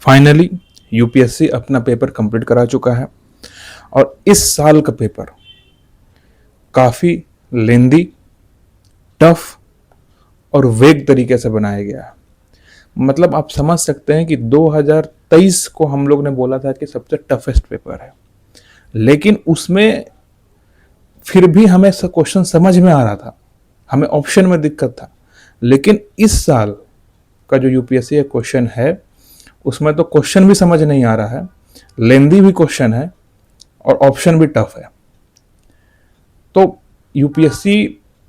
Finally UPSC अपना paper complete करा चुका है और इस साल का पेपर काफ़ी लेंदी, टफ और वेग तरीके से बनाया गया है। मतलब आप समझ सकते हैं कि 2023 को हम लोग ने बोला था कि सबसे टफेस्ट पेपर है, लेकिन उसमें फिर भी हमें क्वेश्चन समझ में आ रहा था, हमें ऑप्शन में दिक्कत था। लेकिन इस साल का जो यूपीएससी का क्वेश्चन है उसमें तो क्वेश्चन भी समझ नहीं आ रहा है, लेंदी भी क्वेश्चन है और ऑप्शन भी टफ है। तो यूपीएससी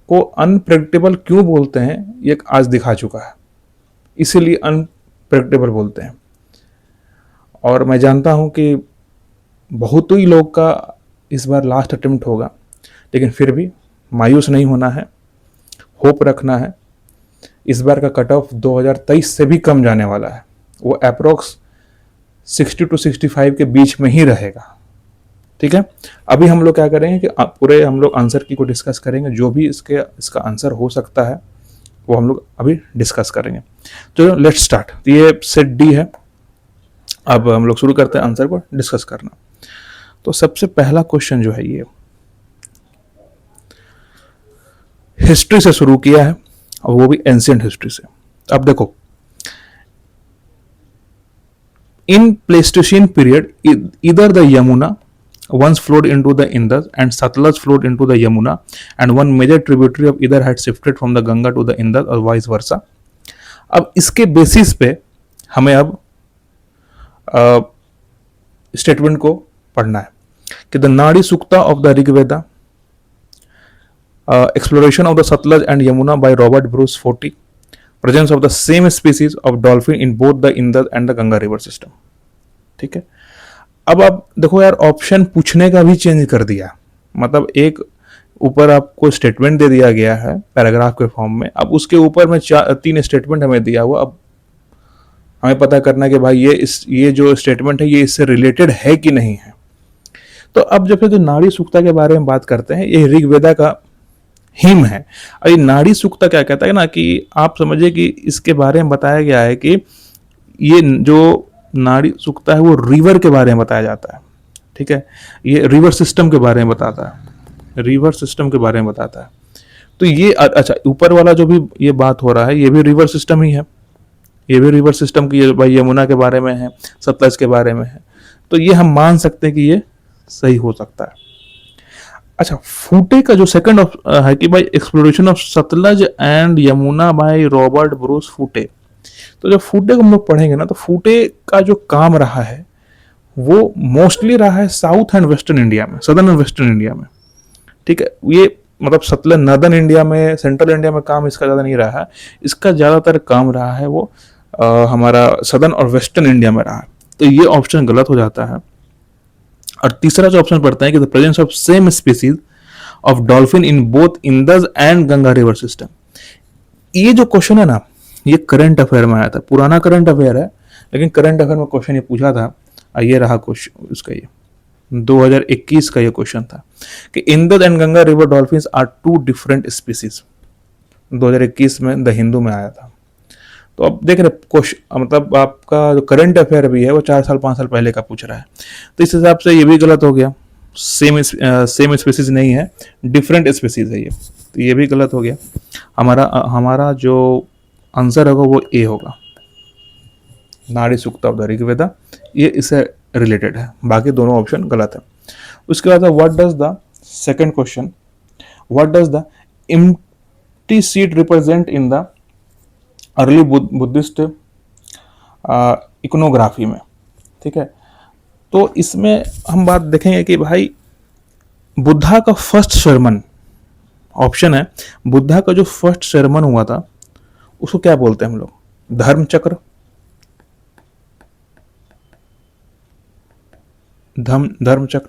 को अनप्रेडिक्टेबल क्यों बोलते हैं ये आज दिखा चुका है, इसीलिए अनप्रेडिक्टेबल बोलते हैं। और मैं जानता हूं कि बहुत ही लोग का इस बार लास्ट अटेम्प्ट होगा, लेकिन फिर भी मायूस नहीं होना है, होप रखना है। इस बार का कट ऑफ 2023 से भी कम जाने वाला है, वो अप्रोक्स 60 to 65 के बीच में ही रहेगा। ठीक है, अभी हम लोग क्या करेंगे कि पूरे हम लोग आंसर की को डिस्कस करेंगे, जो भी इसका आंसर हो सकता है वो हम लोग अभी डिस्कस करेंगे। तो लेट्स स्टार्ट। ये सेट डी है, अब हम लोग शुरू करते हैं आंसर को डिस्कस करना। तो सबसे पहला क्वेश्चन जो है ये हिस्ट्री से शुरू किया है और वो भी एंशिएंट हिस्ट्री से। अब देखो, इन प्लेस्टोसीन पीरियड इधर the Yamuna once flowed into the Indus and Satluj flowed into the Yamuna and one major tributary of either had shifted from the Ganga to the Indus or vice versa। अब इसके basis पे हमें अब statement को पढ़ना है कि the Nadi Sukta of the Rigveda, exploration of the Satluj and Yamuna by Robert Bruce Foti, presence of the same species of dolphin in both the Indus and the Ganga river system। ठीक है, अब आप देखो यार, ऑप्शन पूछने का भी चेंज कर दिया। मतलब एक ऊपर आपको स्टेटमेंट दे दिया गया है पैराग्राफ के फॉर्म में, अब उसके ऊपर में 3 स्टेटमेंट हमें दिया हुआ। अब हमें पता करना कि भाई ये जो स्टेटमेंट है ये इससे रिलेटेड है कि नहीं है। तो अब जब जो नाड़ी सूक्ता के बारे में बात करते हैं, ये ऋग्वेदा का हिम है। और ये नाड़ी सूक्ता क्या कहता है ना, कि आप समझिए कि इसके बारे में बताया गया है कि ये जो नाड़ी सूक्ता है वो रिवर के बारे में बताया जाता है। ठीक है, ये रिवर सिस्टम के बारे में बताता है, रिवर सिस्टम के बारे में बताता है। तो ये अच्छा, ऊपर वाला जो भी ये बात हो रहा है ये भी रिवर सिस्टम ही है, ये भी रिवर सिस्टम की भाई यमुना के बारे में है, सतलज के बारे में है। तो ये हम मान सकते हैं कि ये सही हो सकता है। अच्छा, फूटे का जो सेकंड है कि भाई exploration of Sutlej and Yamuna by Robert Bruce फूटे। तो जब फूटे को हम लोग पढ़ेंगे ना, तो फूटे का जो काम रहा है वो मोस्टली रहा है साउथ एंड वेस्टर्न इंडिया में, सदर्न एंड वेस्टर्न इंडिया में। ठीक है, ये मतलब सतलज नॉर्दर्न इंडिया में, सेंट्रल इंडिया में काम इसका ज़्यादा नहीं रहा है। इसका ज़्यादातर काम रहा है वो हमारा सदर्न और वेस्टर्न इंडिया में रहा है। तो ये ऑप्शन गलत हो जाता है। और तीसरा जो ऑप्शन पढ़ते हैं कि the presence of same species of dolphin in both Indus and Ganga river system. ये जो क्वेश्चन है ना, ये करंट अफेयर में आया था, पुराना करंट अफेयर है, लेकिन करंट अफेयर में क्वेश्चन ये पूछा था। ये रहा क्वेश्चन उसका, ये 2021 का ये क्वेश्चन था कि Indus and Ganga river dolphins are 2 different species. 2021 में द हिंदू में आया था। तो अब देख रहे क्वेश्चन, मतलब आपका जो करंट अफेयर भी है वो 4 साल 5 साल पहले का पूछ रहा है। तो इस हिसाब से ये भी गलत हो गया, सेम स्पीसीज नहीं है, डिफरेंट स्पीसीज है ये, तो ये भी गलत हो गया। हमारा जो आंसर होगा वो ए होगा, नाड़ी सूक्ता ऑफ द ऋग्वेदा, ये इससे रिलेटेड है। बाकी दोनों ऑप्शन गलत है। उसके बाद what does the second question, what does the empty seat represent in the early Buddhist iconography में। ठीक है, तो इसमें हम बात देखेंगे कि भाई बुद्धा का फर्स्ट शर्मन, ऑप्शन है बुद्धा का जो फर्स्ट शर्मन हुआ था उसको क्या बोलते हैं हम लोग, धर्म चक्र, धर्म चक्र,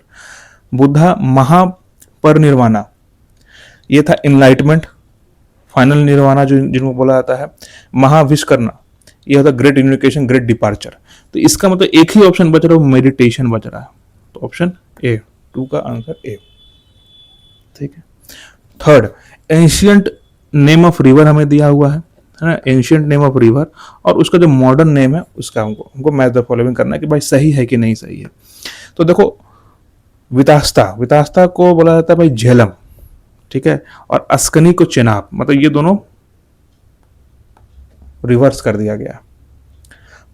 बुद्धा महापरिनिर्वाणा, ये था इनलाइटमेंट, फाइनल निर्वाणा जो जिनको बोला जाता है, महाविष्कर्णा, ये होता ग्रेट यूनिफिकेशन, ग्रेट डिपार्चर। तो इसका मतलब एक ही ऑप्शन बच रहा है, मेडिटेशन बच रहा है। तो ऑप्शन ए, 2 का आंसर ए। ठीक है, third ancient name of river हमें दिया हुआ है, है ना, एंशियंट नेम ऑफ रिवर और उसका जो मॉडर्न नेम है उसका हमको मैच द फॉलोइंग करना है कि भाई सही है कि नहीं सही है। तो देखो वितास्ता को बोला जाता है भाई झेलम, ठीक है, और अस्कनी को चेनाब, मतलब ये दोनों रिवर्स कर दिया गया।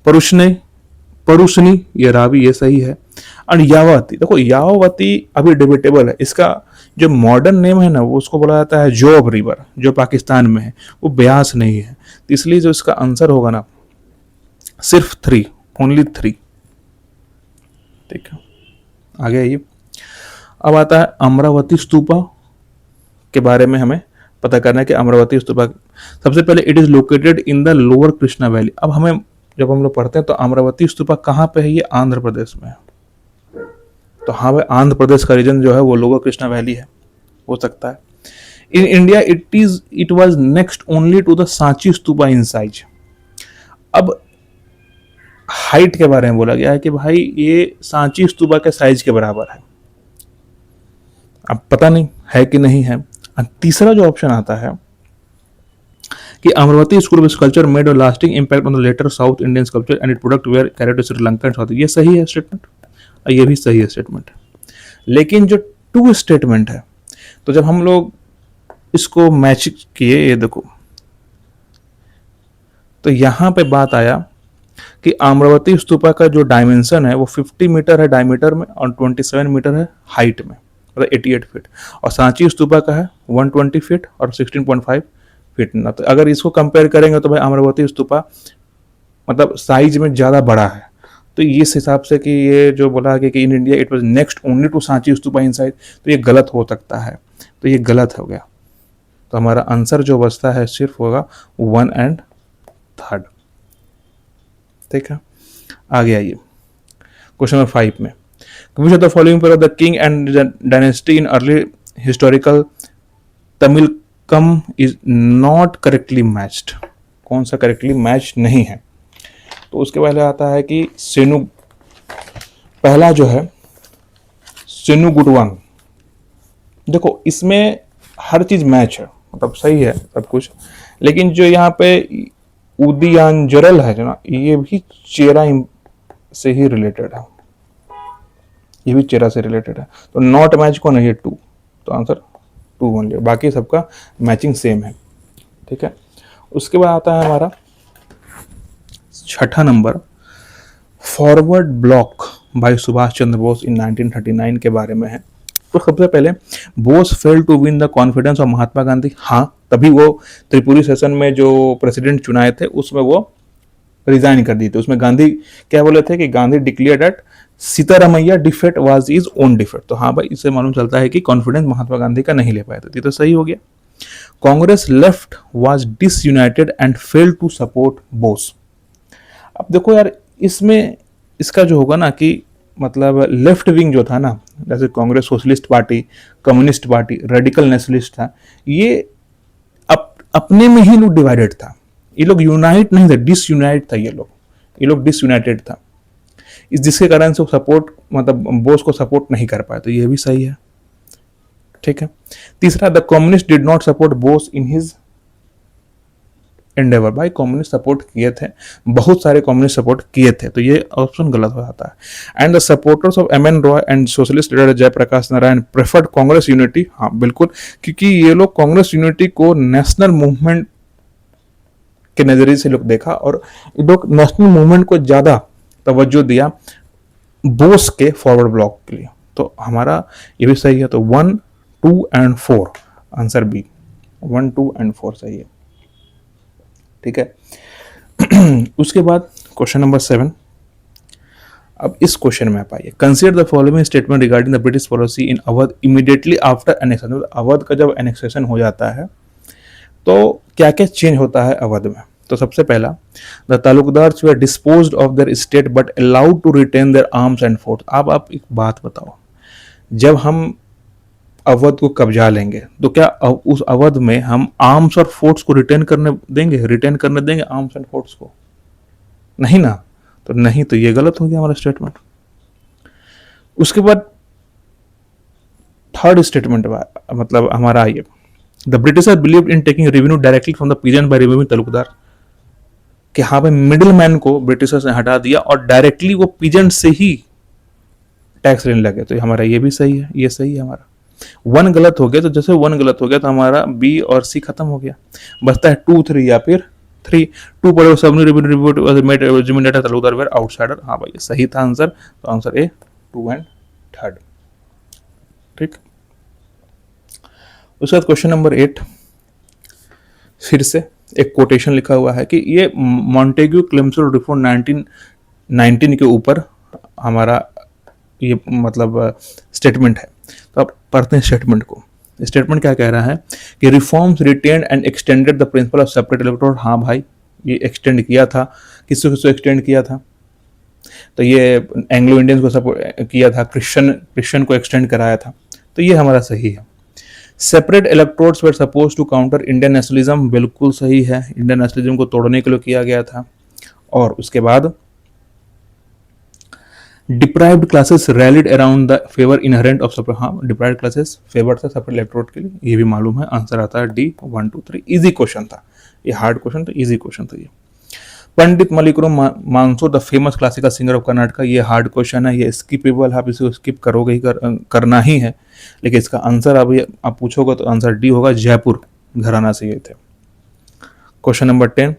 परुषने परुषनी ये रावी, ये सही है। और यावती, देखो यावती अभी डिबेटेबल है, इसका जो मॉडर्न नेम है ना वो उसको बोला जाता है जोब रिवर, जो पाकिस्तान में है, वो ब्यास नहीं है। तो इसलिए जो इसका आंसर होगा ना सिर्फ 3, ओनली 3। ठीक है, आगे आइए। अब आता है अमरावती स्तूपा के बारे में हमें पता करना है कि अमरावती स्तूपा सबसे पहले it is located in the lower Krishna valley. अब हमें जब हम लोग पढ़ते हैं तो अमरावती स्तूपा कहाँ पे है, ये आंध्र प्रदेश में है। तो हाँ भाई, आंध्र प्रदेश का रीजन जो है वो लोअर कृष्णा वैली है, हो सकता है। In India it was next only to the Sanchi stupa in size. अब हाइट के बारे में बोला गया है कि भाई ये सांची स्तूपा के साइज के बराबर है। अब पता नहीं है कि नहीं है। तीसरा जो ऑप्शन आता है कि Amaravati school of sculpture made a lasting impact on the later South Indian sculpture and it product were carried to Sri Lanka and south. ये सही है स्टेटमेंट, ये भी सही है स्टेटमेंट। लेकिन जो टू स्टेटमेंट है, तो जब हम लोग इसको मैच किए, ये देखो, तो यहां पे बात आया कि अमरावती स्तूपा का जो डायमेंशन है वो 50 मीटर है डायमीटर में और 27 मीटर है हाइट में, मतलब 88 फीट। और सांची स्तूपा का है 120 फीट और 16.5 फीट ना। तो अगर इसको कंपेयर करेंगे तो भाई अमरावती स्तूपा मतलब साइज में ज़्यादा बड़ा है। तो इस हिसाब से कि ये जो बोला कि in India it was next only to Sanchi stupa in size, तो ये गलत हो सकता है। तो ये गलत हो गया। तो हमारा आंसर जो बचता है सिर्फ होगा 1 एंड 3। ठीक है, आगे आइए क्वेश्चन नंबर 5 में। Which of the following pair of the king and dynasty in early historical Tamilkam is not correctly matched? कौन सा करेक्टली मैच नहीं है? तो उसके पहले आता है कि सेनु, पहला जो है सेनु गुटवांग। देखो इसमें हर चीज मैच है, मतलब सही है सब कुछ, लेकिन जो यहाँ पे उदयांजरल है जो ना, ये भी चेरा से ही रिलेटेड है, ये भी चेरा से रिलेटेड है। तो नॉट मैच कौन है, ये 2। तो आंसर 2 बन लिया, बाकी सबका मैचिंग सेम है। ठीक है, उसके बाद आता है हमारा 6 नंबर, फॉरवर्ड ब्लॉक भाई सुभाष चंद्र बोस इन 1939 के बारे में है। तो सबसे पहले Bose fail to win the confidence of Mahatma Gandhi. हाँ, तभी वो त्रिपुरी सेशन में जो प्रेसिडेंट चुनाए थे उसमें वो रिजाइन कर दिए थे। उसमें गांधी क्या बोले थे कि Gandhi declared that Sitaramayya defeat was is own defeat. तो हाँ भाई, इससे मालूम चलता है कि कॉन्फिडेंस महात्मा गांधी का नहीं ले पाए थे, तो सही हो गया। Congress left was disunited and fail to support Bose. अब देखो यार, इसमें इसका जो होगा ना कि मतलब लेफ्ट विंग जो था ना, जैसे Congress socialist party, communist party, radical nationalist था, ये अपने में ही लोग डिवाइडेड था। ये लोग यूनाइट नहीं थे, डिसयूनाइट था। ये लोग डिसयूनाइटेड था, इस जिसके कारण से सपोर्ट मतलब बोस को सपोर्ट नहीं कर पाए। तो ये भी सही है। ठीक है, तीसरा, the communist did not support Bose in his Endeavour. भाई कम्युनिस्ट सपोर्ट किए थे, बहुत सारे कम्युनिस्ट सपोर्ट किए थे, तो ये ऑप्शन गलत हो जाता है। And the supporters of M N Roy and socialist leader Jayaprakash Narayan preferred Congress unity. हाँ बिल्कुल, क्योंकि ये लोग कांग्रेस यूनिटी को नेशनल मूवमेंट के नजरिए से लोग देखा और ये लोग नेशनल मूवमेंट को ज्यादा तवज्जो दिया बोस के फॉरवर्ड ब्लॉक के लिए। तो हमारा ये भी सही है। तो 1, 2 एंड 4 आंसर बी, 1, 2 एंड 4 सही है। ठीक है, उसके बाद क्वेश्चन नंबर 7। अब इस क्वेश्चन में आप आइए, consider the following statement regarding the British policy in Awadh immediately after annexation. Awadh का जब एनेक्सेशन हो जाता है तो क्या क्या चेंज होता है अवध में। तो सबसे पहला, the taluqdars were disposed of their state but allowed to retain their arms and force. अब आप एक बात बताओ, जब हम अवध को कब्जा लेंगे तो क्या उस अवध में हम आर्म्स और फोर्स को रिटेन करने देंगे आर्म्स एंड फोर्स को? नहीं ना। तो नहीं, तो ये गलत हो गया हमारा स्टेटमेंट। उसके बाद थर्ड स्टेटमेंट मतलब हमारा ये the britisher believed in taking revenue directly from the peasant by removing Talukdar, कि हाँ भाई मिडिल मैन को ब्रिटिशर्स ने हटा दिया और डायरेक्टली वो पीजेंट से ही टैक्स लेने लगे। तो हमारा ये भी सही है, ये सही है हमारा। वन गलत हो गया, तो जैसे वन गलत हो गया तो हमारा बी और सी खत्म हो गया, बचता है 2 3 या फिर 3। 2 पढ़ो सबने रिपोर्ट तालुकदार वेर आउटसाइडर। हाँ भाई सही था आंसर, तो आंसर ए 2 एंड 3। ठीक, उसके बाद क्वेश्चन नंबर 8, फिर से एक कोटेशन लिखा हुआ है कि ये मॉन्टेग्यू क्लेम्सो रिफॉर्म 1919 के ऊपर हमारा ये मतलब स्टेटमेंट है। तो आप पढ़ते हैं स्टेटमेंट को। स्टेटमेंट क्या कह रहा है कि reforms retained and extended the principle of separate electorate. हाँ भाई ये एक्सटेंड किया था, किसको एक्सटेंड किया था, तो ये एंग्लो इंडियंस को सपोर्ट किया था, क्रिश्चियन को एक्सटेंड कराया था, तो ये हमारा सही है। Separate electrodes were suppose to counter Indian nationalism, बिल्कुल सही है, इंडियन नेशनलिज्म को तोड़ने के लिए किया गया था। और उसके बाद deprived classes rallied around the favour inherent of separate. हाँ डिप्राइव्ड क्लासेस फेवर था सेपरेट इलेक्ट्रोड के लिए, ये भी मालूम है। आंसर आता है डी 1 2 3। इजी क्वेश्चन था ये, हार्ड क्वेश्चन था, इजी क्वेश्चन था ये। Pandit Mallikarjun Mansur the famous classical singer of Karnataka, ये हार्ड क्वेश्चन है, ये स्किपेबल है, आप इसको स्किप करोगे ही करना ही है, लेकिन इसका आंसर अभी आप पूछोगे तो आंसर डी होगा, जयपुर घराना से ये थे। Question number 10,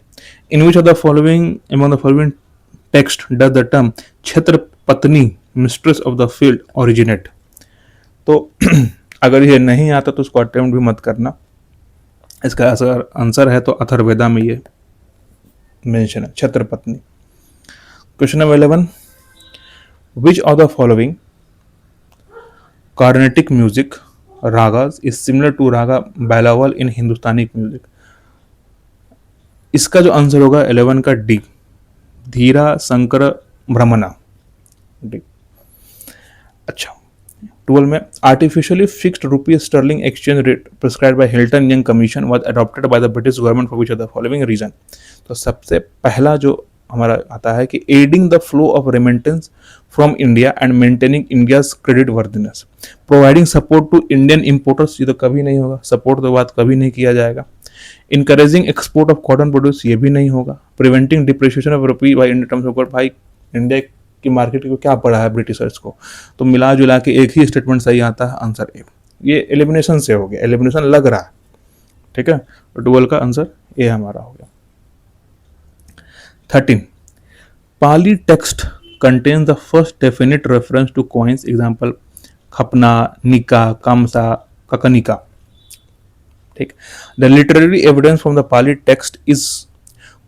in which of the following among the following text does the term chhatrapatni mistress of the field originate. तो अगर ये नहीं आता तो उसको अटेम्प्ट भी मत करना, इसका आंसर है तो अथर्ववेदा में ये मेंशन है, छत्रपत्नी। Question number 11, which of the following Carnatic music ragas is similar to raga Bilawal in Hindustani music. इसका जो आंसर होगा 11 का डी, धीरा शंकर भ्रमणा, डी। अच्छा 12 में artificially fixed rupees sterling exchange rate prescribed by Hilton Young commission was adopted by the British government for which of the following reason. तो सबसे पहला जो हमारा आता है कि adding the flow of remittance from India and maintaining India's creditworthiness, providing support to Indian importers, ये तो कभी नहीं होगा, सपोर्ट तो बात कभी नहीं किया जाएगा। Encouraging export of cotton produce, ये भी नहीं होगा। Preventing depreciation of rupee by Indian terms of, भाई इंडिया की मार्केट को क्या पड़ा है ब्रिटिशर्स को, तो मिला जुला के एक ही स्टेटमेंट सही आता है, आंसर ए। ये एलिमिनेशन से हो गया, एलिमिनेशन लग रहा है, ठीक है, तो 12 का आंसर ए हमारा हो गया। 13, Pali text contains the first definite reference to coins, example खपना, निका, कामसा, ककनिका। ठीक, the literary evidence from the Pali text is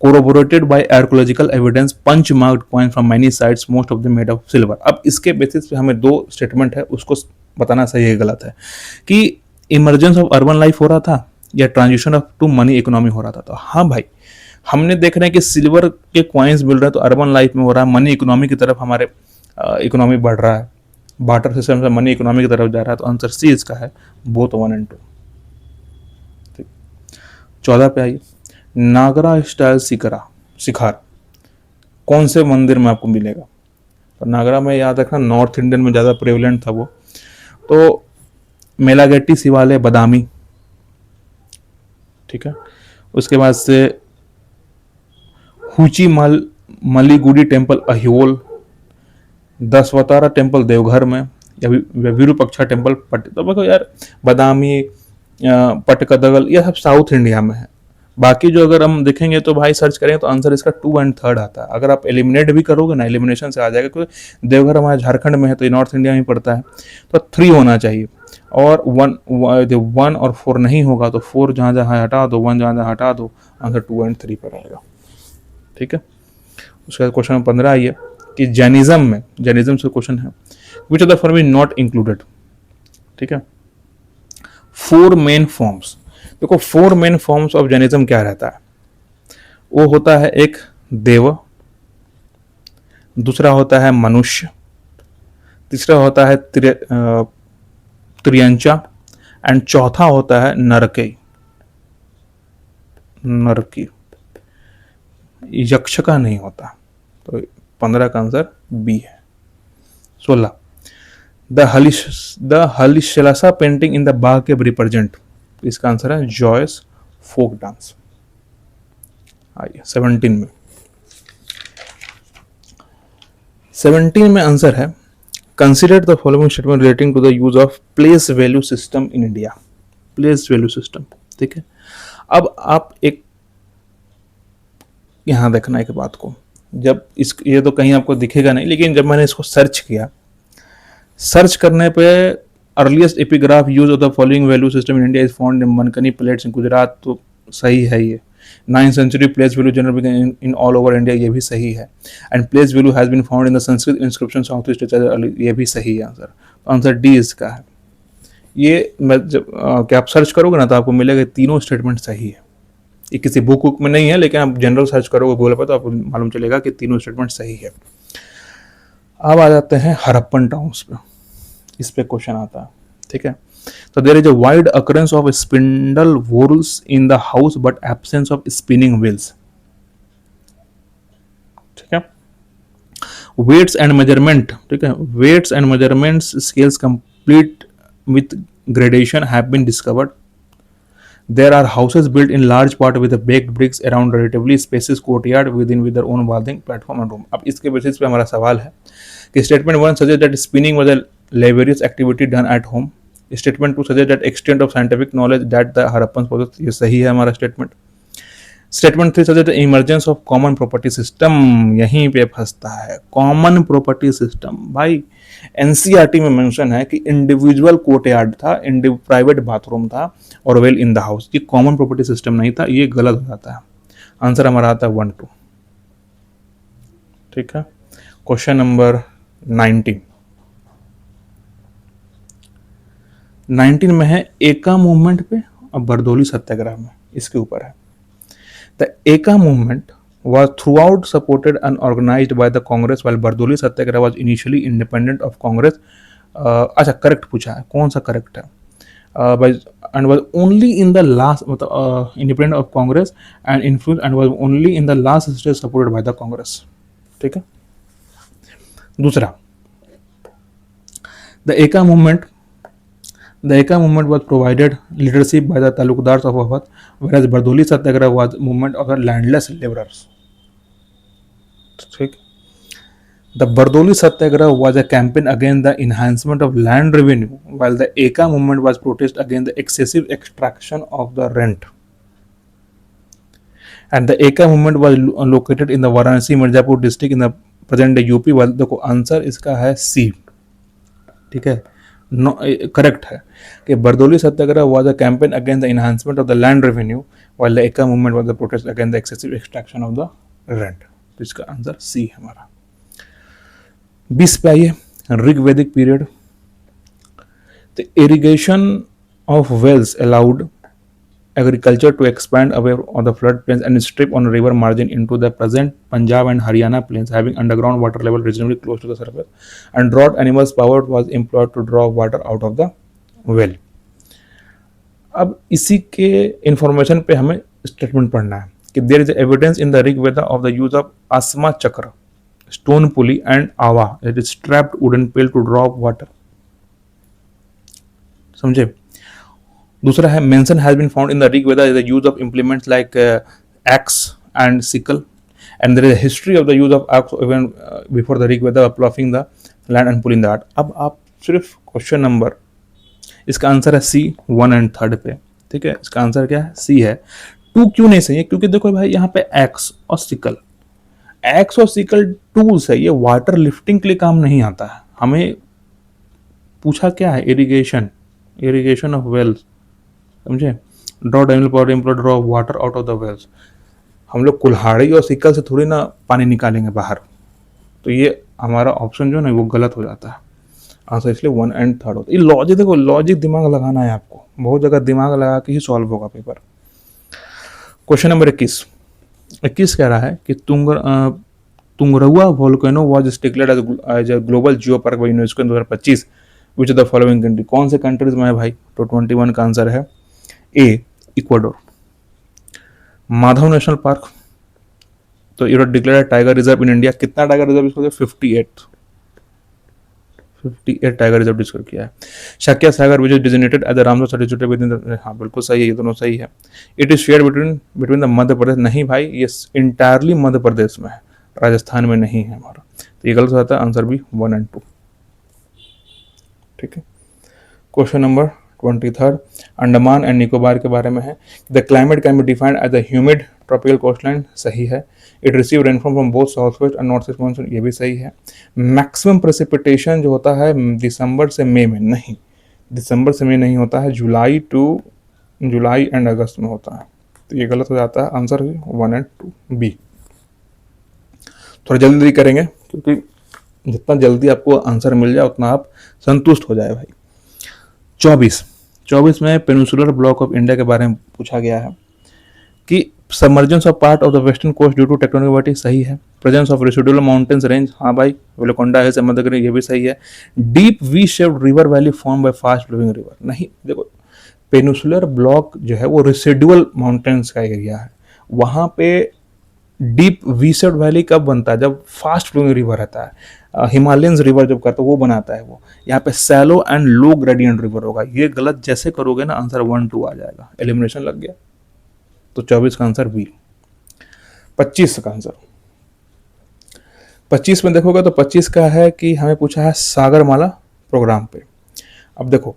corroborated by archaeological evidence, punch marked coins from many sites, most of them made of silver। अब इसके basis पे हमें दो statement है, उसको बताना सही है गलत है, कि इमरजेंस ऑफ अर्बन लाइफ हो रहा था या transition of to money economy हो रहा था। तो हाँ भाई हमने देख रहे हैं कि सिल्वर के कॉइन्स मिल रहे हैं तो अर्बन लाइफ में हो रहा है, मनी इकोनॉमी की तरफ हमारे इकोनॉमी बढ़ रहा है, बार्टर सिस्टम से मनी इकोनॉमी की तरफ जा रहा है, तो आंसर सी इसका है, बोथ 1 और 2। ठीक, 14 पे आइए, नागरा स्टाइल शिखार कौन से मंदिर में आपको मिलेगा। तो नागरा में याद रखना नॉर्थ इंडियन में ज़्यादा प्रेवलेंट था वो, तो मेलागेट्टी शिवालय बदामी, ठीक है। उसके बाद से हुची मलीगुडी टेम्पल अहियोल, दसवतारा टेम्पल देवघर में, या विरूपक्षा टेम्पल तो देखो यार बदामी, पटकदगल, ये सब साउथ इंडिया में है। बाकी जो अगर हम देखेंगे तो भाई सर्च करें तो आंसर इसका 2 और 3 आता है। अगर आप एलिमिनेट भी करोगे ना, एलिमिनेशन से आ जाएगा, क्योंकि देवघर हमारे झारखंड में है तो ये नॉर्थ इंडिया में पड़ता है, तो 3 होना चाहिए। और 1 और 4 नहीं होगा तो 4 जहाँ जहाँ हटा दो, 1 जहाँ जहाँ हटा दो, आंसर 2 और 3 पर आएगा, ठीक है। उसके बाद क्वेश्चन 15 आइए कि जैनिज्म से क्वेश्चन है, विच of the following not included, ठीक है। 4 मेन फॉर्म्स, देखो 4 मेन फॉर्म्स ऑफ जैनिज्म क्या रहता है, वो होता है एक देव, दूसरा होता है मनुष्य, तीसरा होता है त्रियंचा, एंड चौथा होता है नरकी। यक्ष का नहीं होता, तो 15 का आंसर बी है। 16, द हलिशलसा painting in the Bagh cave represent, इसका आंसर है जॉयस फोक डांस। आइए 17 में आंसर है consider the following statement relating to the use of place value system in India. Place value system, ठीक है। अब आप एक यहां देखना एक बात को, जब इस ये तो कहीं आपको दिखेगा नहीं, लेकिन जब मैंने इसको सर्च किया, सर्च करने पे earliest epigraph use of the following value system in India is found in Mankani plates in Gujarat, तो सही है ये। 9th century place value general in all over India, ये भी सही है। And place value has been found in the Sanskrit inscription south east, ये भी सही है आंसर। तो आंसर डी इसका है। ये मैं जब क्या आप सर्च करोगे ना तो आपको मिलेगा तीनों स्टेटमेंट सही है। ये किसी बुक में नहीं है, लेकिन आप जनरल सर्च करोगे गूगल पर तो आपको मालूम चलेगा कि तीनों स्टेटमेंट सही है। अब आ जाते हैं हड़प्पन टाउन्स पे, इस पे क्वेश्चन आता है, ठीक है। तो there is a wide occurrence of spindle whorls in the house but absence of spinning wheels, ठीक है। वेट्स एंड मेजरमेंट, ठीक है, weights and measurements scales complete with gradation have been discovered. There are houses built in large part with the baked bricks around relatively spacious courtyard within with their own bathing platform and room. अब इसके basis पे हमारा सवाल है कि statement 1 suggests that spinning was a laborious activity done at home. Statement 2 suggests that extent of scientific knowledge that the Harappans possessed. ये सही है हमारा statement. Statement 3 suggest emergence of common property system, यहीं पे फंसता है। कॉमन प्रॉपर्टी सिस्टम भाई NCERT में mention है कि इंडिविजुअल कोर्टयार्ड था, प्राइवेट बाथरूम था और वेल इन द हाउस, ये कॉमन प्रॉपर्टी सिस्टम नहीं था, ये गलत हो जाता है। आंसर हमारा आता है 1, 2, ठीक है। क्वेश्चन नंबर 19 में है एका मूवमेंट पे और बरदौली सत्याग्रह में, इसके ऊपर है। The Eka movement was throughout supported and organized by the Congress, while Bardoli Satyagraha was initially independent of Congress. अच्छा करेक्ट पूछा है, कौन सा करेक्ट है? And was only in the last independent of Congress and influenced and was only in the last stage supported by the Congress, ठीक है। दूसरा, the Eka movement was provided leadership by the talukdars of Awadh, whereas Bardoli Satyagraha was movement of the landless laborers. ठीक। The Bardoli Satyagraha was a campaign against the enhancement of land revenue, while the Eka movement was protest against the excessive extraction of the rent. And the Eka movement was located in the Varanasi Mirzapur district in the present day UP. while देखो answer इसका है C, ठीक है। Correct है कि Bardoli Satyagraha was a campaign against the enhancement of the land revenue, while the Eka movement was the protest against the excessive extraction of the rent. तो इसका answer C है हमारा। 20 पे आइए, Rigvedic period. The irrigation of wells allowed agriculture to expand away on the flood plains and strip on river margin into the present Punjab and Haryana plains, having underground water level reasonably close to the surface, and drought animals power was employed to draw water out of the well. अब इसी के information पे हमें statement पढ़ना है कि there is evidence in the Rigveda of the use of ashma chakra, stone pulley and ava, that is strapped wooden pail to draw water. समझे? दूसरा है mention has been found in the Rigveda the use of implements like axe and sickle, and there is a history of the use of axe even before the Rigveda ploughing the land and pulling the art. अब आप सिर्फ question number, इसका answer है सी 1 और 3 पे, ठीक है। इसका आंसर क्या है? सी है। 2 क्यों नहीं सही है? क्योंकि देखो भाई यहाँ पे एक्स और सिकल टूल्स है, ये वाटर लिफ्टिंग के लिए काम नहीं आता है। हमें पूछा क्या है? इरिगेशन ऑफ वेल्स, समझे? Draw animal power employ draw water out of the wells. हम लोग कुल्हाड़ी और सिक्कल से थोड़ी ना पानी निकालेंगे बाहर, तो ये हमारा ऑप्शन जो है वो गलत हो जाता है। आंसर इसलिए 1 और 3 होता है। ये लॉजिक, देखो लॉजिक दिमाग लगाना है आपको, बहुत जगह दिमाग लगा के ही सॉल्व होगा पेपर। क्वेश्चन नंबर 21 कह रहा है कि Tungurahua volcano was declared as a global geo park by UNESCO in 2025, which of the following country? कौन से कंट्रीज में है भाई? तो 21 का आंसर है A Ecuador. Madhav national park, तो it declared tiger reserve in India. कितना टाइगर रिजर्व इसको? 58 58 टाइगर रिजर्व डिस्कवर किया है। Sakhya Sagar which is designated as the Ramsar site situated with in the, हाँ बिल्कुल सही है, ये दोनों सही है। It is share between the Madhya Pradesh, नहीं भाई ये इंटायरली मध्य प्रदेश में है, राजस्थान में नहीं है हमारा, तो ये गलत हो जाता है, आंसर भी 1 और 2। ठीक है, question number 23 Andaman and Nicobar के बारे में है। The climate can be defined as a humid tropical coastline, सही है। It receive rainfall from both south west and north east monsoon, ये भी सही है। मैक्सिमम प्रेसिपिटेशन जो होता है दिसंबर से मई में, नहीं दिसंबर से मई नहीं होता है, जुलाई एंड अगस्त में होता है, तो ये गलत हो जाता है, आंसर 1 और 2 बी। थोड़ा जल्दी करेंगे क्योंकि जितना जल्दी आपको आंसर मिल जाए उतना आप संतुष्ट हो जाए भाई। 24 में पेनिनसुलर ब्लॉक ऑफ इंडिया के बारे में पूछा गया है कि submergence of part of the western coast due to tectonic activity, सही है। Presence of residual mountains range, हाँ भाई वेलोकोंडा है समुद्र, ये भी सही है। Deep V shaped river valley form by fast flowing river, नहीं देखो पेनिनसुलर ब्लॉक जो है वो रेसिडुअल माउंटेन्स का एरिया है, वहां पे डीप वी शेप्ड वैली कब बनता है, जब फास्ट फ्लोइंग रिवर रहता है, हिमालयंस रिवर जब करता है वो बनाता है वो, यहाँ पे shallow and low gradient river होगा, ये गलत जैसे करोगे ना आंसर 1 2 आ जाएगा, एलिमिनेशन लग गया, तो 24 का आंसर बी। 25 का आंसर, 25 में देखोगे तो 25 का है कि हमें पूछा है सागरमाला प्रोग्राम पे। अब देखो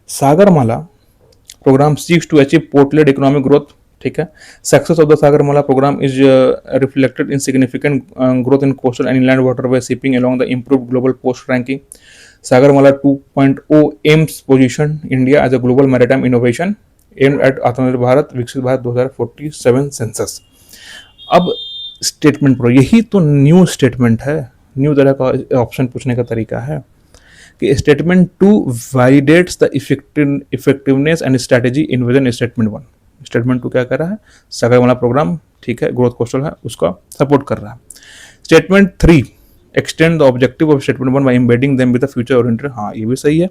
Sagarmala programme seeks to achieve port led economic growth, ठीक है। Success of the Sagarmala programme is reflected in significant growth in coastal and inland waterway shipping along the improved global post ranking. Sagarmala 2.0 aims position India as a global maritime innovation aimed at Aatmanirbhar Bharat विकसित Bharat 2047 census. अब statement पर, यही तो new statement है, new तरह का option पूछने का तरीका है कि statement 2 validates the effectiveness and strategy in vision statement 1। Statement 2 क्या कर रहा है, सागरमाला प्रोग्राम, ठीक है, ग्रोथ कोस्टल है, उसका सपोर्ट कर रहा है। Statement 3 extend the objective of statement 1 by embedding them with the future oriented, हाँ ये भी सही है।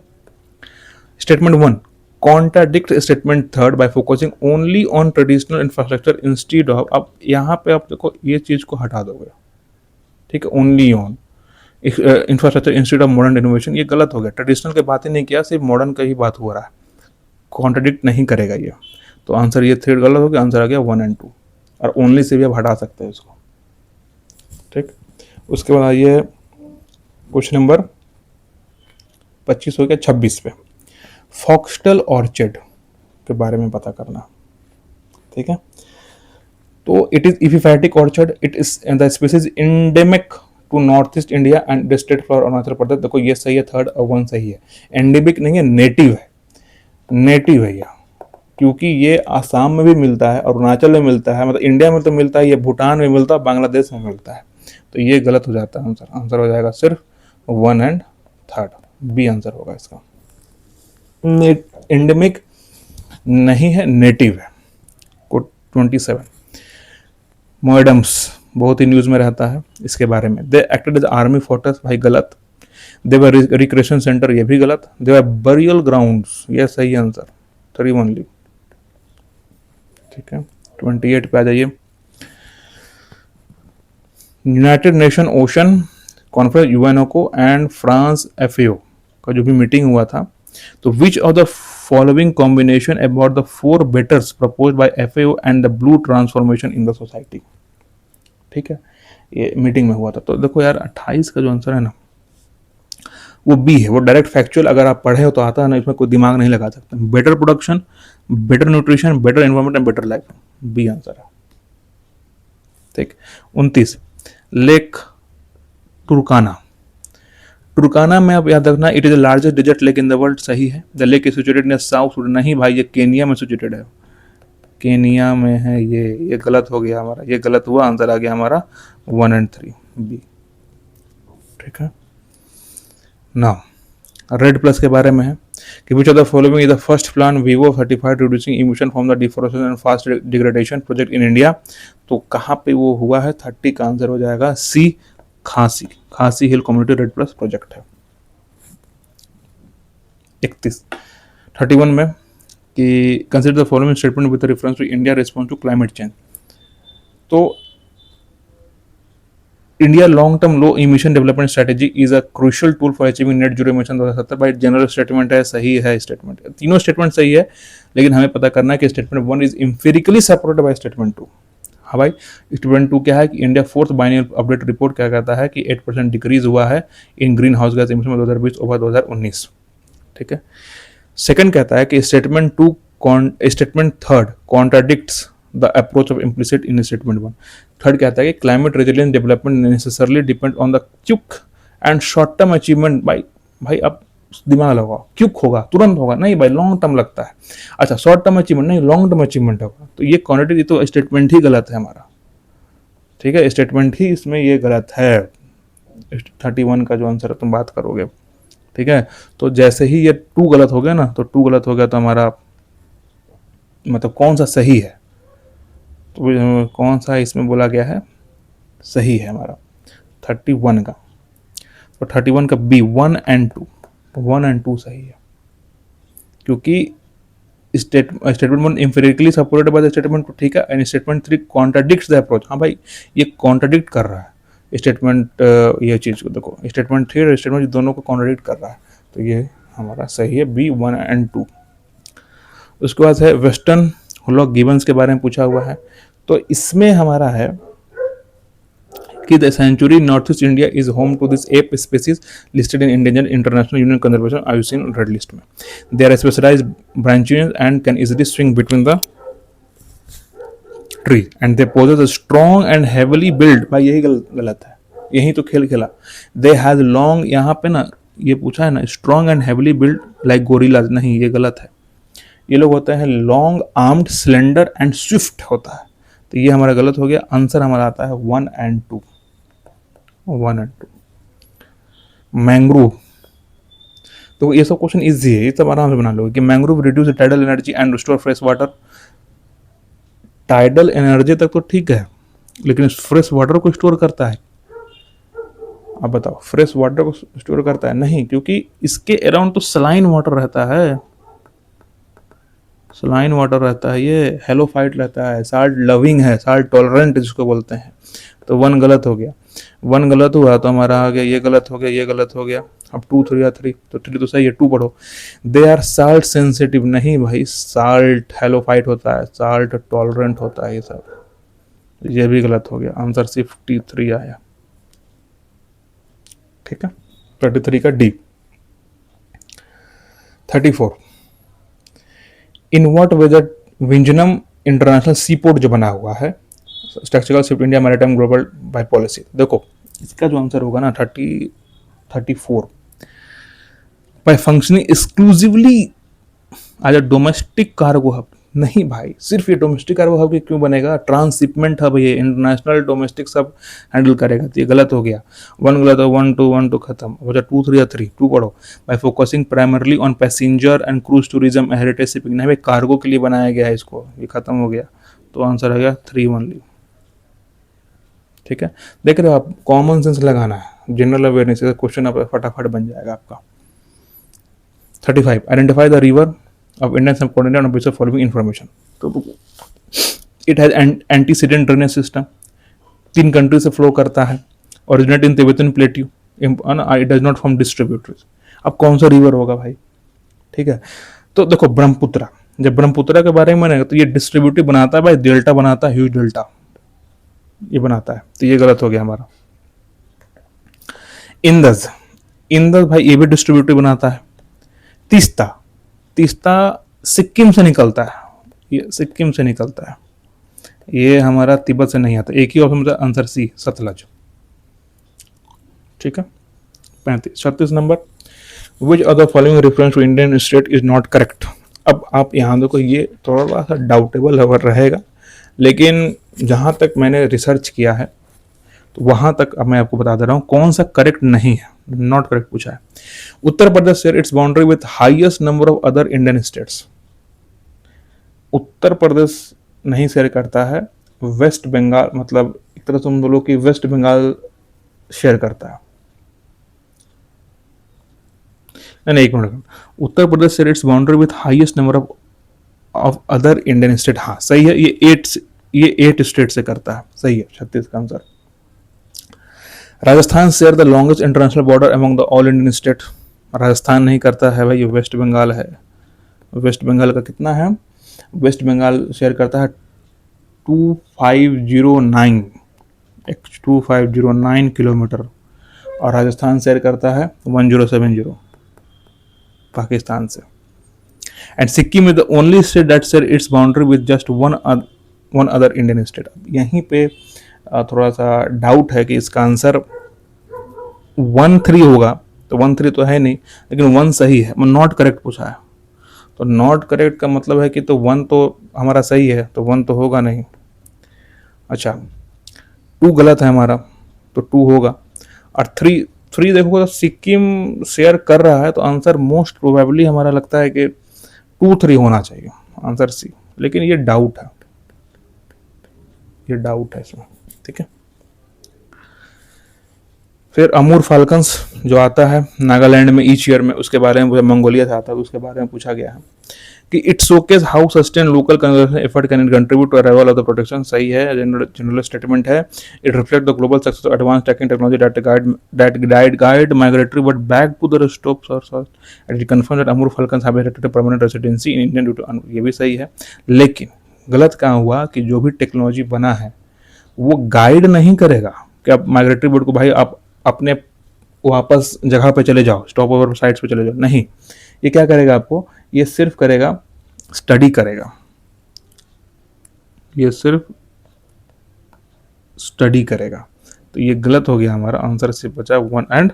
Statement 1 contradict statement 3 by focusing only on traditional infrastructure instead of, अब यहाँ पे आप देखो ये चीज को हटा दोगे, ठीक है, only on infrastructure instead of modern innovation, ये गलत हो गया, ट्रेडिशनल की बात ही नहीं किया, सिर्फ मॉडर्न का ही बात हो रहा है, कॉन्ट्राडिक्ट नहीं करेगा ये, तो आंसर ये 3 गलत हो गया, आंसर आ गया 1 और 2, और ओनली से भी आप हटा सकते हैं इसको, ठीक। उसके बाद आइए क्वेश्चन नंबर 25 हो गया। 26 पे फॉक्सटेल ऑर्चिड के बारे में पता करना, ठीक है। तो it is epiphytic orchid, it is the species endemic to north east India and state flower Arunachal Pradesh, देखो ये सही है, 3 और 1 सही है। एंडेमिक नहीं है, नेटिव है, नेटिव है यह, क्योंकि ये आसाम में भी मिलता है, अरुणाचल में मिलता है, मतलब इंडिया में तो मिलता है, ये भूटान में मिलता है, बांग्लादेश में मिलता है, तो ये गलत हो जाता है आंसर, आंसर हो जाएगा सिर्फ 1 और 3, बी आंसर होगा इसका। एंडेमिक नहीं है, नेटिव है। 27 मोएडम्स बहुत ही न्यूज में रहता है इसके बारे में। They acted as army fortress, भाई गलत। दे वर रिक्रिएशन सेंटर, ये भी गलत। दे वर बरियल ग्राउंड्स, ये सही आंसर 3 ओनली, ठीक है। 28 पे आ जाइए। United nation ocean conference UNO and France FAO का जो भी मीटिंग हुआ था, तो विच of the following combination about the 4 बेटर्स proposed by FAO and the blue transformation in the society, ठीक है, ये मीटिंग में हुआ था। तो देखो यार 28 का जो आंसर है ना वो बी है, वो डायरेक्ट फैक्चुअल, अगर आप पढ़े हो तो आता है ना, इसमें कोई दिमाग नहीं लगा सकते। Better production, better nutrition, better environment and better life, B answer है, ठीक। 29 लेक टुरकाना, टुरकाना में आप याद रखना, it is the largest desert lake in the world, सही है। The lake is situated in south, नहीं भाई ये केनिया में सिचुएटेड है, केनिया में है ये गलत हो गया हमारा, ये गलत हुआ, आंसर आ गया हमारा 1 और 3 बी, ठीक है ना। रेड प्लस के बारे में है कि विच of the following is the first plan Vivo certified reducing emission from the deforestation and fast degradation project in India, तो कहाँ पे वो हुआ है, 30 का आंसर हो जाएगा C, Khasi, Khasi hill community REDD plus project है। 31 में कि consider the following statement with reference to India response to climate change, तो India long term low emission development strategy is a crucial tool for achieving net zero emission 2070 by general statement है, सही है statement, तीनों statement सही है, लेकिन हमें पता करना है कि statement 1 is empirically supported by statement 2। हाँ भाई, स्टेटमेंट 2 क्या है कि इंडिया फोर्थ बाइनरियल अपडेट रिपोर्ट क्या कहता है कि 8% डिक्रीज हुआ है इन green house gas emission 2020 over 2019। ठीक है। सेकंड कहता है कि statement third contradicts the approach of implicit in statement 1। Third कहता है कि climate resilience development necessarily depend on the quick and short term achievement. भाई अब दिमाग लगाओ, क्विक होगा तुरंत होगा नहीं भाई, लॉन्ग टर्म लगता है। अच्छा, शॉर्ट टर्म अचीवमेंट नहीं, लॉन्ग टर्म अचीवमेंट होगा। तो ये क्वांटिटी तो स्टेटमेंट ही गलत है हमारा। ठीक है, स्टेटमेंट ही इसमें ये गलत है। 31 का जो आंसर है तुम बात करोगे। ठीक है, तो जैसे ही ये 2 गलत हो गया ना, तो 2 गलत हो गया तो हमारा मतलब कौन सा सही है, तो कौन सा इसमें बोला गया है सही है हमारा 31 का। तो 31 का बी 1 एंड 2 सही है, क्योंकि statement 1 empirically supported by the statement 2। ठीक है, and statement 3 contradicts the approach. हाँ भाई, ये कॉन्ट्राडिक्ट कर रहा है स्टेटमेंट, ये चीज़ को देखो, स्टेटमेंट 3 और स्टेटमेंट दोनों को कॉन्ट्राडिक्ट कर रहा है, तो ये हमारा सही है बी 1 एंड 2। उसके बाद है वेस्टर्न हुलॉक गिबन्स के बारे में पूछा हुआ है, तो इसमें हमारा है कि the century north east India is home to this ape species listed in endangered international union conservation IUCN red list में। They are specialised branches and can easily swing between the tree and they possess a strong and heavily build. भाई यही गलत है, यही तो खेल खेला। They has long, यहाँ पे ना ये पूछा है ना strong and heavily build like gorillas, नहीं ये गलत है। ये लोग होते हैं long armed slender and Swift होता है, तो ये हमारा गलत हो गया। आंसर हमारा आता है 1 एंड 2। मैंग्रोव, तो ये सब क्वेश्चन इजी है, ये सब आराम से बना लोगे कि mangrove reduce tidal energy and restore fresh water. Tidal energy तक तो ठीक है, लेकिन फ्रेश वाटर को स्टोर करता है? अब बताओ, फ्रेश वाटर को स्टोर करता है? नहीं, क्योंकि इसके अराउंड तो सलाइन वाटर रहता है, सलाइन वाटर रहता है, ये हेलोफाइट रहता है, साल्ट लविंग है, साल्ट टॉलरेंट जिसको बोलते हैं। तो 1 गलत हो गया, 1 गलत हुआ तो हमारा आ गया, ये गलत हो गया, ये गलत हो गया। अब 2 3 या 3, तो 3 तो सही है, 2 पढ़ो। दे आर साल्ट सेंसिटिव, नहीं भाई, साल्ट हेलोफाइट होता है, साल्ट टॉलरेंट होता है, ये सब, ये भी गलत हो गया। आंसर 53 आया। ठीक है, 33 का डी। 34, in what way the Vizhinjam international sea port जो बना हुआ है structural shift India maritime global by policy, देखो इसका जो आंसर होगा ना 34, by functioning exclusively as a domestic cargo hub. नहीं भाई, सिर्फ ये डोमेस्टिक कार्गो हब क्यों बनेगा? ट्रांसशिपमेंट हब, ये इंटरनेशनल डोमेस्टिक सब हैंडल करेगा, तो ये गलत हो गया। 1 गलत हो, 1 2 खत्म हो जाए। 2 3 या 3, 2 पढ़ो। Bye focusing primarily on passenger and cruise tourism heritage shipping, नहीं भाई कार्गो के लिए बनाया गया है इसको, ये खत्म हो गया, तो आंसर आ गया 3 ओनली। ठीक है, देख रहे हो आप, कॉमन सेंस लगाना है, जनरल अवेयरनेस का क्वेश्चन आप फटाफट बन जाएगा आपका। 35, identify the river of Indian subcontinent on basis of following information। तो it has antecedent drainage system, 3 country से फ्लो करता है, originate in Tibetan plateau, it does not form distributaries. अब कौन सा रिवर होगा भाई? ठीक है, तो देखो ब्रह्मपुत्रा, जब ब्रह्मपुत्रा के बारे में मानेगा तो ये डिस्ट्रीब्यूटिव बनाता है भाई, डेल्टा बनाता है, ह्यूज डेल्टा ये बनाता है, तो ये गलत हो गया हमारा। इंदज, इंदज भाई ये भी डिस्ट्रीब्यूटिव बनाता है। तीस्ता, तीस्ता सिक्किम से निकलता है, ये सिक्किम से निकलता है, ये हमारा तिब्बत से नहीं आता। एक ही ऑप्शन में आंसर सी, सतलज। ठीक है, 35। 36 number, which other following reference to Indian state is not correct. अब आप यहाँ देखो, ये थोड़ा सा डाउटेबल अगर रहेगा, लेकिन जहाँ तक मैंने रिसर्च किया है तो वहां तक अब मैं आपको बता दे रहा हूँ कौन सा करेक्ट नहीं है, नॉट करेक्ट पूछा है। Uttar Pradesh share its boundary with highest number of other Indian states. Uttar Pradesh नहीं शेयर करता है, वेस्ट बंगाल, मतलब एक तरह से तुम बोलो कि वेस्ट बंगाल शेयर करता है। नहीं, एक minute, Uttar Pradesh share its boundary with highest number of other Indian state. हाँ सही है, ये 8 स्टेट से करता है, सही है। 36 का answer. Rajasthan share the longest international border among the all Indian state. Rajasthan नहीं करता है भाई, ये वेस्ट बंगाल है। वेस्ट बंगाल का कितना है? वेस्ट बंगाल शेयर करता है 2509, 2509 किलोमीटर, और राजस्थान शेयर करता है 1070 पाकिस्तान से। And Sikkim is the only state that share its boundary with just one other Indian state. यहीं पे थोड़ा सा डाउट है कि इसका आंसर 13 होगा, तो 13 तो है नहीं, लेकिन 1 सही है, नॉट करेक्ट पूछा है। तो नॉट करेक्ट का मतलब है कि तो 1 तो हमारा सही है, तो 1 तो होगा नहीं। अच्छा, 2 गलत है हमारा, तो 2 होगा। और 3 देखोगे तो सिक्किम शेयर कर रहा है, तो आंसर मोस्ट प्रोबेबली हमारा लगता है कि 2-3 होना चाहिए, आंसर सी। लेकिन ये डाउट है, ये डाउट है इसमें, ठीक है। फिर अमूर फाल्कन्स जो आता है नागालैंड में ईच ईयर में, उसके बारे में, मंगोलिया से आता है, उसके बारे में पूछा गया है कि it showcase how sustain local conservation effort can contribute to arrival of the protection. सही है, जनरल स्टेटमेंट है। It reflect the global success of advance tracking technology that guide migratory but back to the stop source, and it confirm that Amur falcons have erected a permanent residency in India due to. ये भी सही है, लेकिन गलत क्या हुआ कि जो भी टेक्नोलॉजी बना है वो गाइड नहीं करेगा कि आप माइग्रेटरी बर्ड को भाई आप अपने वापस जगह पे चले जाओ, स्टॉप ओवर साइट्स पे चले जाओ, नहीं। ये क्या करेगा आपको? ये सिर्फ करेगा, स्टडी करेगा, ये सिर्फ स्टडी करेगा। तो ये गलत हो गया, हमारा आंसर सिर्फ बचा 1 एंड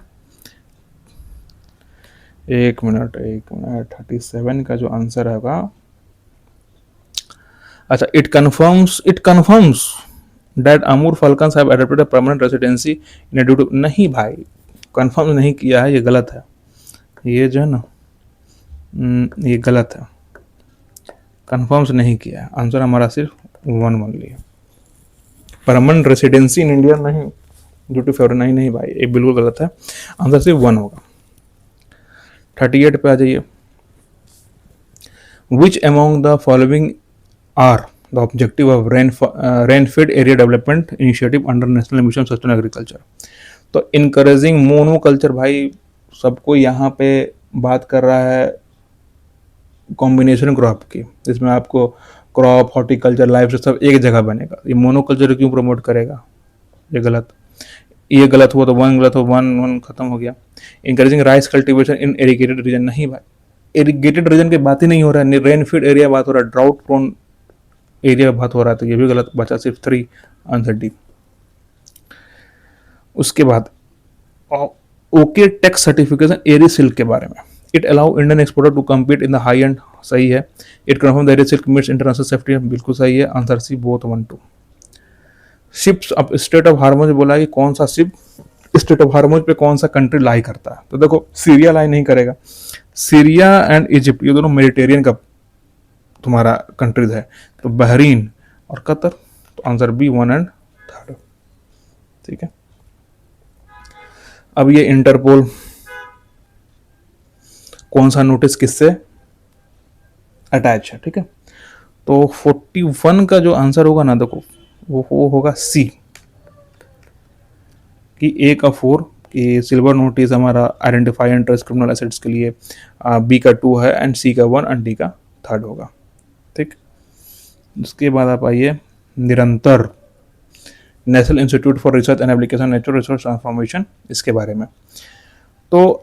1 मिनट 37 का जो आंसर होगा। अच्छा, it confirms that Amur falcons have adopted a permanent residency in due to. नहीं भाई, कंफर्म नहीं किया है, ये गलत है। ये जो है ना, ये गलत है, कंफर्म्स नहीं किया है। आंसर हमारा सिर्फ 1 लिया। परमानेंट रेसिडेंसी इन इंडिया नहीं, ड्यू टू फेवर नहीं भाई, ये बिल्कुल गलत है। आंसर सिर्फ 1 होगा। 38 पे आ जाइए। Which among the following are the objective of rain fed area development initiative under national mission sustain agriculture. तो इनकरेजिंग मोनोकल्चर, भाई सबको यहाँ पे बात कर रहा है कॉम्बिनेशन क्रॉप की, जिसमें आपको क्रॉप, हॉर्टिकल्चर, लाइफ से सब एक जगह बनेगा। ये मोनोकल्चर क्यों प्रमोट करेगा? ये गलत, ये गलत हुआ तो 1 गलत हो, 1 खत्म हो गया। Encouraging rice cultivation in irrigated region, नहीं भाई, इरिगेटेड रीजन की बात ही नहीं हो रहा है, रेन फीड एरिया बात हो रहा है, ड्राउट प्रोन एरिया बात हो रहा है, तो ये भी गलत, बचा सिर्फ 3, आंसर डी। उसके बाद okay tax certification Eri silk के बारे में। It allow Indian exporter to compete in the high end, सही है। It confirm the Eri silk meets international safety, बिल्कुल सही है, आंसर सी, बोथ 1-2। शिप्स अब स्टेट ऑफ हार्मोज बोला है कि कौन सा शिप स्टेट ऑफ हार्मोज पे कौन सा कंट्री लाई करता है, तो देखो सीरिया लाई नहीं करेगा। सीरिया एंड इजिप्ट ये दोनों मेडिटेरियन का तुम्हारा कंट्रीज है, तो बहरीन और कतर, तो आंसर बी 1 एंड 3, ठीक है। अब ये इंटरपोल कौन सा नोटिस किससे अटैच है, ठीक है। तो 41 का जो आंसर होगा ना, देखो वो होगा सी कि ए का 4 कि सिल्वर नोटिस हमारा identify and trace criminal assets के लिए, बी का 2 है, एंड सी का 1 एंड डी का 3 होगा, ठीक। उसके बाद आप आइए निरंतर, national institute for research and application natural resource transformation, इसके बारे में। तो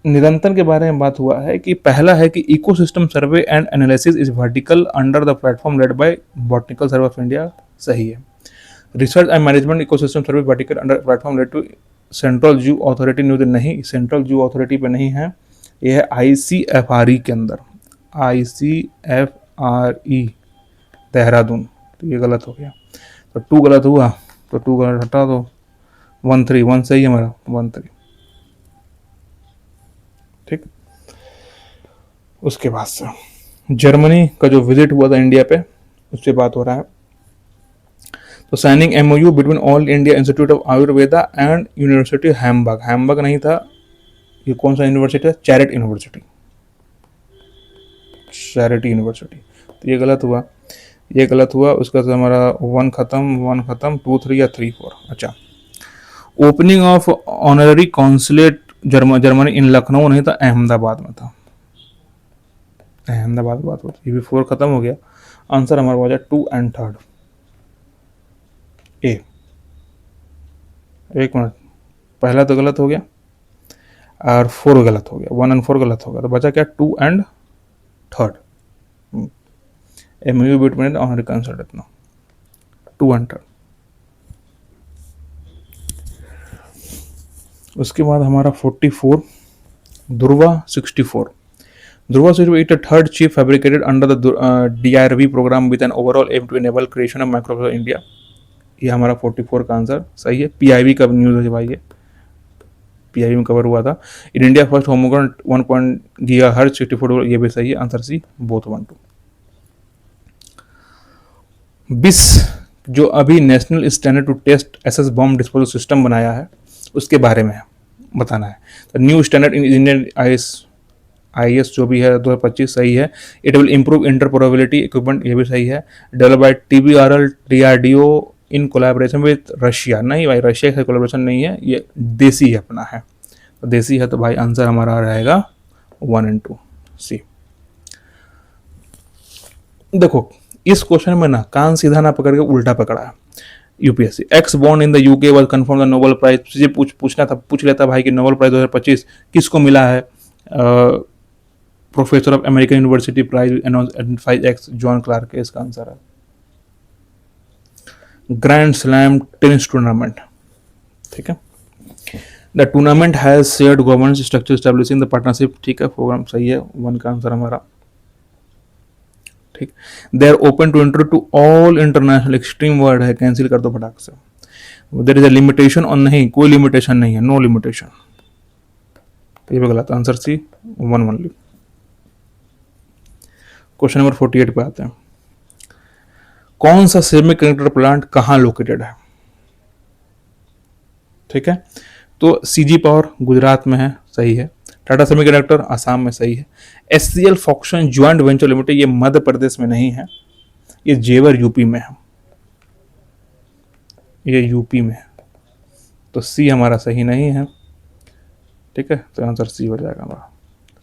निरंतर के बारे में बात हुआ है कि पहला है कि ecosystem survey and analysis is vertical under the platform led by botanical survey of India, सही है। Research and management ecosystem survey vertical under platform led to central zoo authority, new नहीं, सेंट्रल जू अथॉरिटी पे नहीं है, ये है ICFRE के अंदर, ICFRE देहरादून, तो ये गलत हो गया, तो 2 गलत हुआ, तो 2 गलत हटा दो, 1 सही है हमारा, 1-3, ठीक। उसके बाद से जर्मनी का जो विजिट हुआ था इंडिया पे, उससे बात हो रहा है। तो signing MOU between all India institute of Ayurveda and university Hamburg नहीं था, ये कौन सा यूनिवर्सिटी है? चैरिटी यूनिवर्सिटी, तो ये गलत हुआ, ये गलत हुआ। उसका तो हमारा 1 खत्म, 2, 3 या 3, 4। अच्छा, opening of honorary consulate Germany in Lucknow नहीं था, अहमदाबाद में था। अहमदाबाद बात होती, ये भी 4 खत्म हो गया। आंसर हमारा हो जाए 2 एंड 3 ए। एक मिनट, पहला तो गलत हो गया और 4 गलत हो गया, 1 एंड 4 गलत हो गया, तो बचा क्या 2 and 3 MU between honorary consulate इतना 2 एंड 3। उसके बाद हमारा 44 Dhruva 64। Dhruva 64 third chip fabricated under the DRV program with an overall aim to enable creation of microprocessor India। ये हमारा 44 का आंसर सही है। PIV का न्यूज़ है भाई, ये PIV में कवर हुआ था। In India first homegrown 1 GHz 64, ये भी सही है। Answer C both 1 2। BIS जो अभी national standard to test SS bomb disposal system बनाया है, उसके बारे में बताना है। तो new standard in Indian IS जो भी है 2025 सही है। It will improve interoperability equipment, ये भी सही है। Develop by TBRL DRDO in collaboration with Russia, नहीं भाई रशिया से कोलैबोरेशन नहीं है, ये देसी है अपना है, तो देसी है, तो भाई आंसर हमारा रहेगा 1 एंड 2 सी। देखो इस क्वेश्चन में ना कान सीधा ना पकड़ के उल्टा पकड़ा है UPSC. X born in the UK was confirm the Nobel prize. तुझे पूछना था, पूछ लेता भाई कि नोबेल प्राइज 2025 किसको मिला है। Professor of American university prize identifies X John Clarke के, इसका आंसर है। ग्रैंड स्लैम टेनिस टूर्नामेंट, ठीक है। The tournament has shared governance structure establishing the partnership, ठीक है, प्रोग्राम सही है। 1 का आंसर हमारा, ठीक। They are open to enter to all international, extreme word है, कैंसिल कर दो फटाक से। देयर इज अ लिमिटेशन और नहीं, कोई लिमिटेशन नहीं है, नो लिमिटेशन, ये भी गलत। Answer C 1 only. Question number 48 पे आते हैं। कौन सा सेमी कंडक्टर प्लांट कहाँ लोकेटेड है, ठीक है। तो सीजी पावर गुजरात में है, सही है। टाटा सेमीकंडक्टर आसाम में, सही है। SCL फॉक्सन ज्वाइंट वेंचर लिमिटेड ये मध्य प्रदेश में नहीं है, ये जेवर यूपी में है, ये यूपी में है, तो सी हमारा सही नहीं है, ठीक है। तो आंसर सी हो जाएगा हमारा,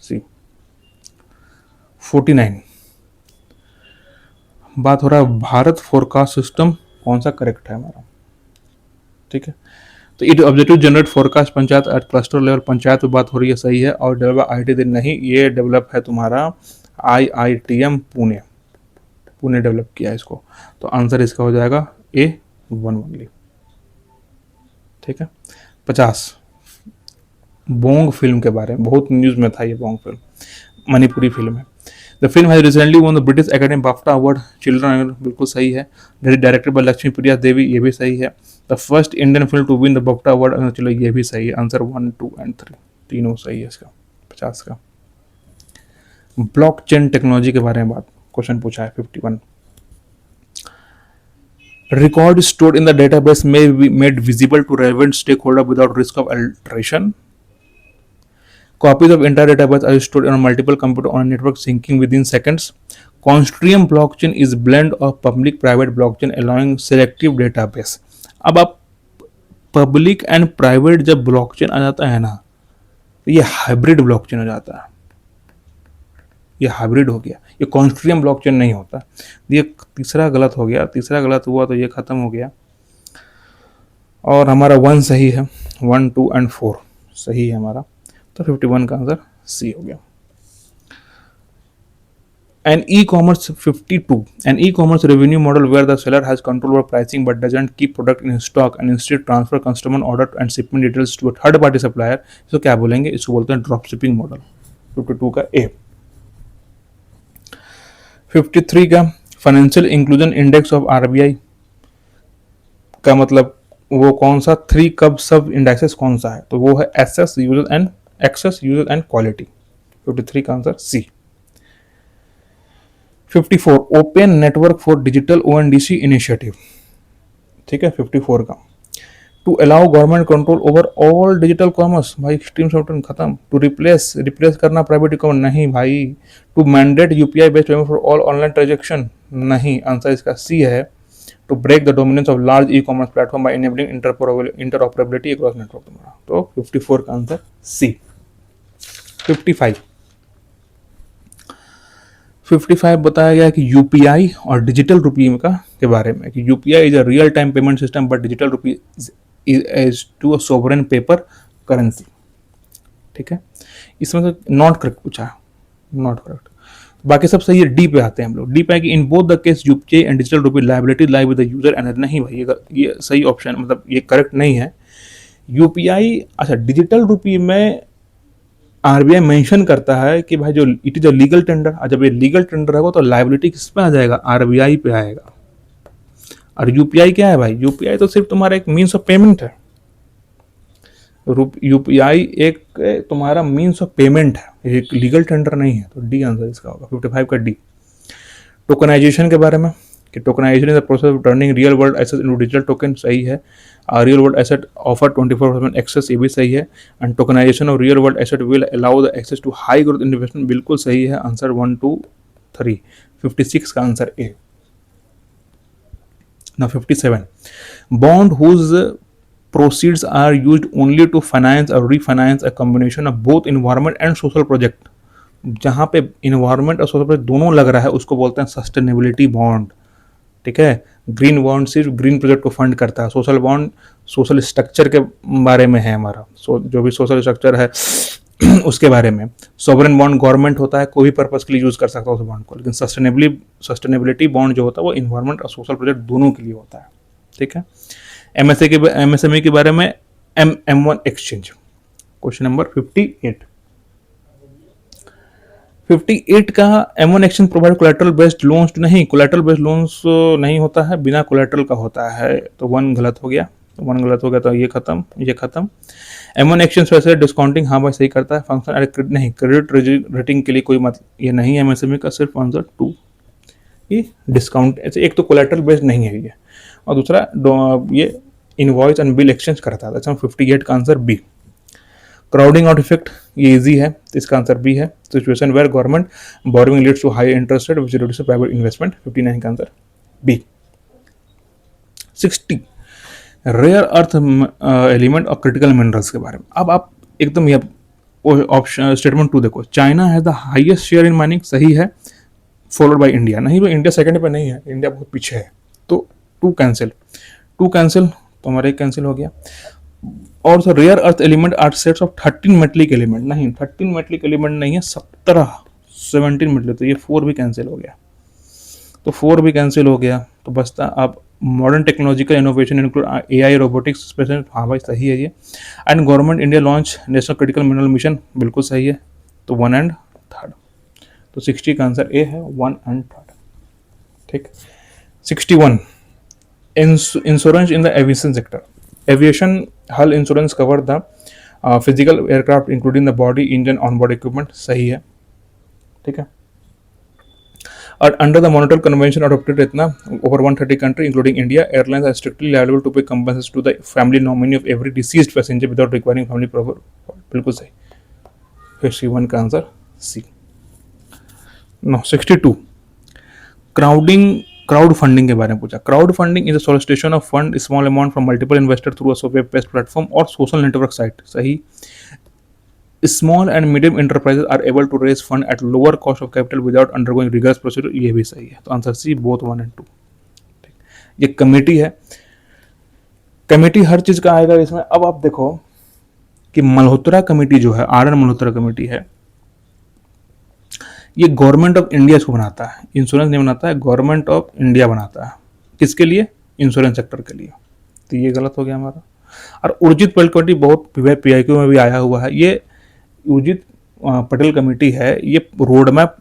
सी। 49 बात हो रहा है भारत फोरकास्ट सिस्टम कौन सा करेक्ट है हमारा, ठीक है। तो it objective generate forecast panchayat at cluster level, panchayat पे बात हो रही है, सही है। और डेवलप IIT नहीं, ये डेवलप है तुम्हारा IITM पुणे, पुणे डेवलप किया है इसको, तो आंसर इसका हो जाएगा A1 ओनली, ठीक है। 50 बोंग फिल्म के बारे में बहुत न्यूज़ में था, ये बोंग फिल्म मणिपुरी फिल्म है। The film has recently won the British academy BAFTA award children, बिल्कुल सही है। डायरेक्टेड बाय लक्ष्मी प्रिया देवी, ये भी सही है। The first Indian film to win the BAFTA award, चलो ये भी सही है। आंसर 1 2 एंड 3 तीनों सही है इसका 50 का। ब्लॉकचेन टेक्नोलॉजी के बारे में बात क्वेश्चन पूछा है 51। Record stored in the database may be made visible to relevant stakeholder without risk of alteration. Copies of entire database are stored on multiple computers on a network syncing within seconds. Consortium blockchain is blend of public-private blockchain allowing selective database. अब आप public and private जब blockchain आ जाता है ना, तो ये hybrid blockchain हो जाता है, ये हाइब्रिड हो गया, ये कॉन्स्ट्रियम ब्लॉकचेन नहीं होता। ये तीसरा गलत हो गया, तीसरा गलत हुआ तो ये खत्म हो गया। और हमारा 1 सही है, 1 2 एंड 4 सही है हमारा, तो 51 का आंसर सी हो गया। An e-commerce 52, an e-commerce revenue model where the seller has control over pricing but doesn't keep product in stock and instead transfer customer order and shipment details to a third party supplier, इसको क्या बोलेंगे, इसको बोलते हैं drop shipping model. 52 का ए। 53 का financial inclusion index of RBI का मतलब वो कौन सा, 3 कब सब इंडेक्सेस कौन सा है, तो वो है access user and access user and quality. 53 का answer C. 54 open network for digital ONDC initiative, ठीक है। 54 का to allow government control over all digital commerce, भाई एक्सट्रीम सॉफ्टवेयर खत्म। टू रिप्लेस करना प्राइवेट अकाउंट, नहीं भाई। To mandate UPI based payment for all online transaction, नहीं। Answer इसका सी है। To break the dominance of large e commerce platform by enabling interoperability across network. तो 54 का answer सी। 55 बताया गया कि यूपीआई और डिजिटल रुपये का के बारे में कि UPI is a real time payment system but digital rupee is to a sovereign paper currency. ठीक है, इसमें से नॉट करेक्ट पूछा, नॉट करेक्ट, बाकी सब सही है। डी पे आते हैं हम लोग। डी पे है कि in both the case UPI and digital rupee liability lie with the user and नहीं भाई, ये सही ऑप्शन, मतलब ये करेक्ट नहीं है। यूपीआई, अच्छा डिजिटल रुपी में आरबीआई मेंशन करता है कि भाई जो it is a legal tender, जब ये लीगल टेंडर है तो लायबिलिटी किस पे आ जाएगा, आरबीआई पे आएगा। और यूपीआई क्या है भाई, यूपीआई तो सिर्फ तुम्हारा एक मीन्स ऑफ पेमेंट है। यूपीआई एक तुम्हारा मीन्स ऑफ पेमेंट है, एक लीगल टेंडर नहीं है। तो डी आंसर इसका होगा 55 का डी। टोकनाइजेशन के बारे में कि tokenization is the process of turning real world asset into digital token, सही है। Real world asset offer 24% access, ये भी सही है। And tokenization of real world asset will allow the access to high growth investment, बिल्कुल सही है। Answer 1 2 3। 56 का answer A. Now 57, bond whose proceeds are used only to finance or refinance a combination of both environment and social project, जहाँ पे environment और social project दोनों लग रहा है उसको बोलते हैं सस्टेनेबिलिटी बॉन्ड। ठीक है, ग्रीन बॉन्ड सिर्फ ग्रीन प्रोजेक्ट को फंड करता है, सोशल बॉन्ड सोशल स्ट्रक्चर के बारे में है हमारा, जो भी सोशल स्ट्रक्चर है उसके बारे में। सॉवरेन बॉन्ड गवर्नमेंट होता है, कोई भी पर्पस के लिए यूज कर सकता है उस बॉन्ड को, लेकिन सस्टेनेबिलिटी बॉन्ड जो होता है वो इन्वायरमेंट और सोशल प्रोजेक्ट दोनों के लिए होता है। ठीक है, एमएसएमई के बारे में M1 एक्सचेंज। क्वेश्चन नंबर 58 का M1 exchange provide collateral based loans, नहीं कोलैटरल बेस्ड लोन्स नहीं होता है, बिना कोलैटरल का होता है। तो 1 गलत हो गया, तो ये खत्म। M1 एक्सचेंज वैसे डिस्काउंटिंग, हाँ भाई सही करता है। फंक्शन नहीं, क्रेडिट रेटिंग के लिए कोई मतलब ये नहीं है एमएसएमई का, सिर्फ आंसर 2 ये डिस्काउंट। ऐसे एक तो कोलैटरल बेस्ड नहीं है ये, और दूसरा ये इनवॉइस एंड बिल एक्सचेंज करता है। अच्छा 58 का answer B. Crowding out effect, ये इजी है, तो इसका आंसर बी है। Situation where government borrowing leads to high interest rate which reduces private investment, 59 का answer B. 60, rare earth element और क्रिटिकल मिनरल्स के बारे में। अब आप एकदम ये ऑप्शन स्टेटमेंट 2 देखो, China has the highest share in mining, सही है। फॉलोड बाय इंडिया, नहीं भाई इंडिया सेकंड पे नहीं है, इंडिया बहुत पीछे है। तो 2 कैंसिल, तो हमारा एक कैंसिल हो गया। और sir rare earth element are sets of 13 metallic element, नहीं 13 मेटलिक एलिमेंट नहीं है, 17 मेटलिक, तो ये 4 भी कैंसिल हो गया। तो बचता अब modern technological innovation include AI robotics special, हाँ भाई सही है ये। And government India launch national critical mineral mission, बिल्कुल सही है। तो 1 एंड 3, तो 60 का आंसर ए है, 1 एंड 3। ठीक। 61, insurance in the aviation sector. Aviation hull insurance cover the physical aircraft including the body engine on board equipment, सही है। ठीक है, और under the monetary convention adopted इतना over 130 country including India, airlines are strictly liable to pay compensation to the family nominee of every deceased passenger without requiring family proper, बिल्कुल सही। 51 का answer सी। 62, crowd funding के बारे में पूछा। Crowdfunding is a solicitation of fund small amount from multiple investor through a web based platform और social network site, सही। Small and medium enterprises are able to raise fund at lower cost of capital without undergoing rigorous procedure, ये भी सही है। तो answer C, both 1 and 2। ये committee है, committee हर चीज का आएगा इसमें। अब आप देखो कि मल्होत्रा कमेटी जो है, आर एन मल्होत्रा कमेटी है, ये गवर्नमेंट ऑफ इंडिया इसको बनाता है, इंश्योरेंस नहीं बनाता है, गवर्नमेंट ऑफ इंडिया बनाता है। किसके लिए? इंश्योरेंस सेक्टर के लिए। तो ये गलत हो गया हमारा। और उर्जित पटेल कमेटी बहुत पीआईक्यू में भी आया हुआ है। ये उर्जित पटेल कमेटी है, ये रोड मैप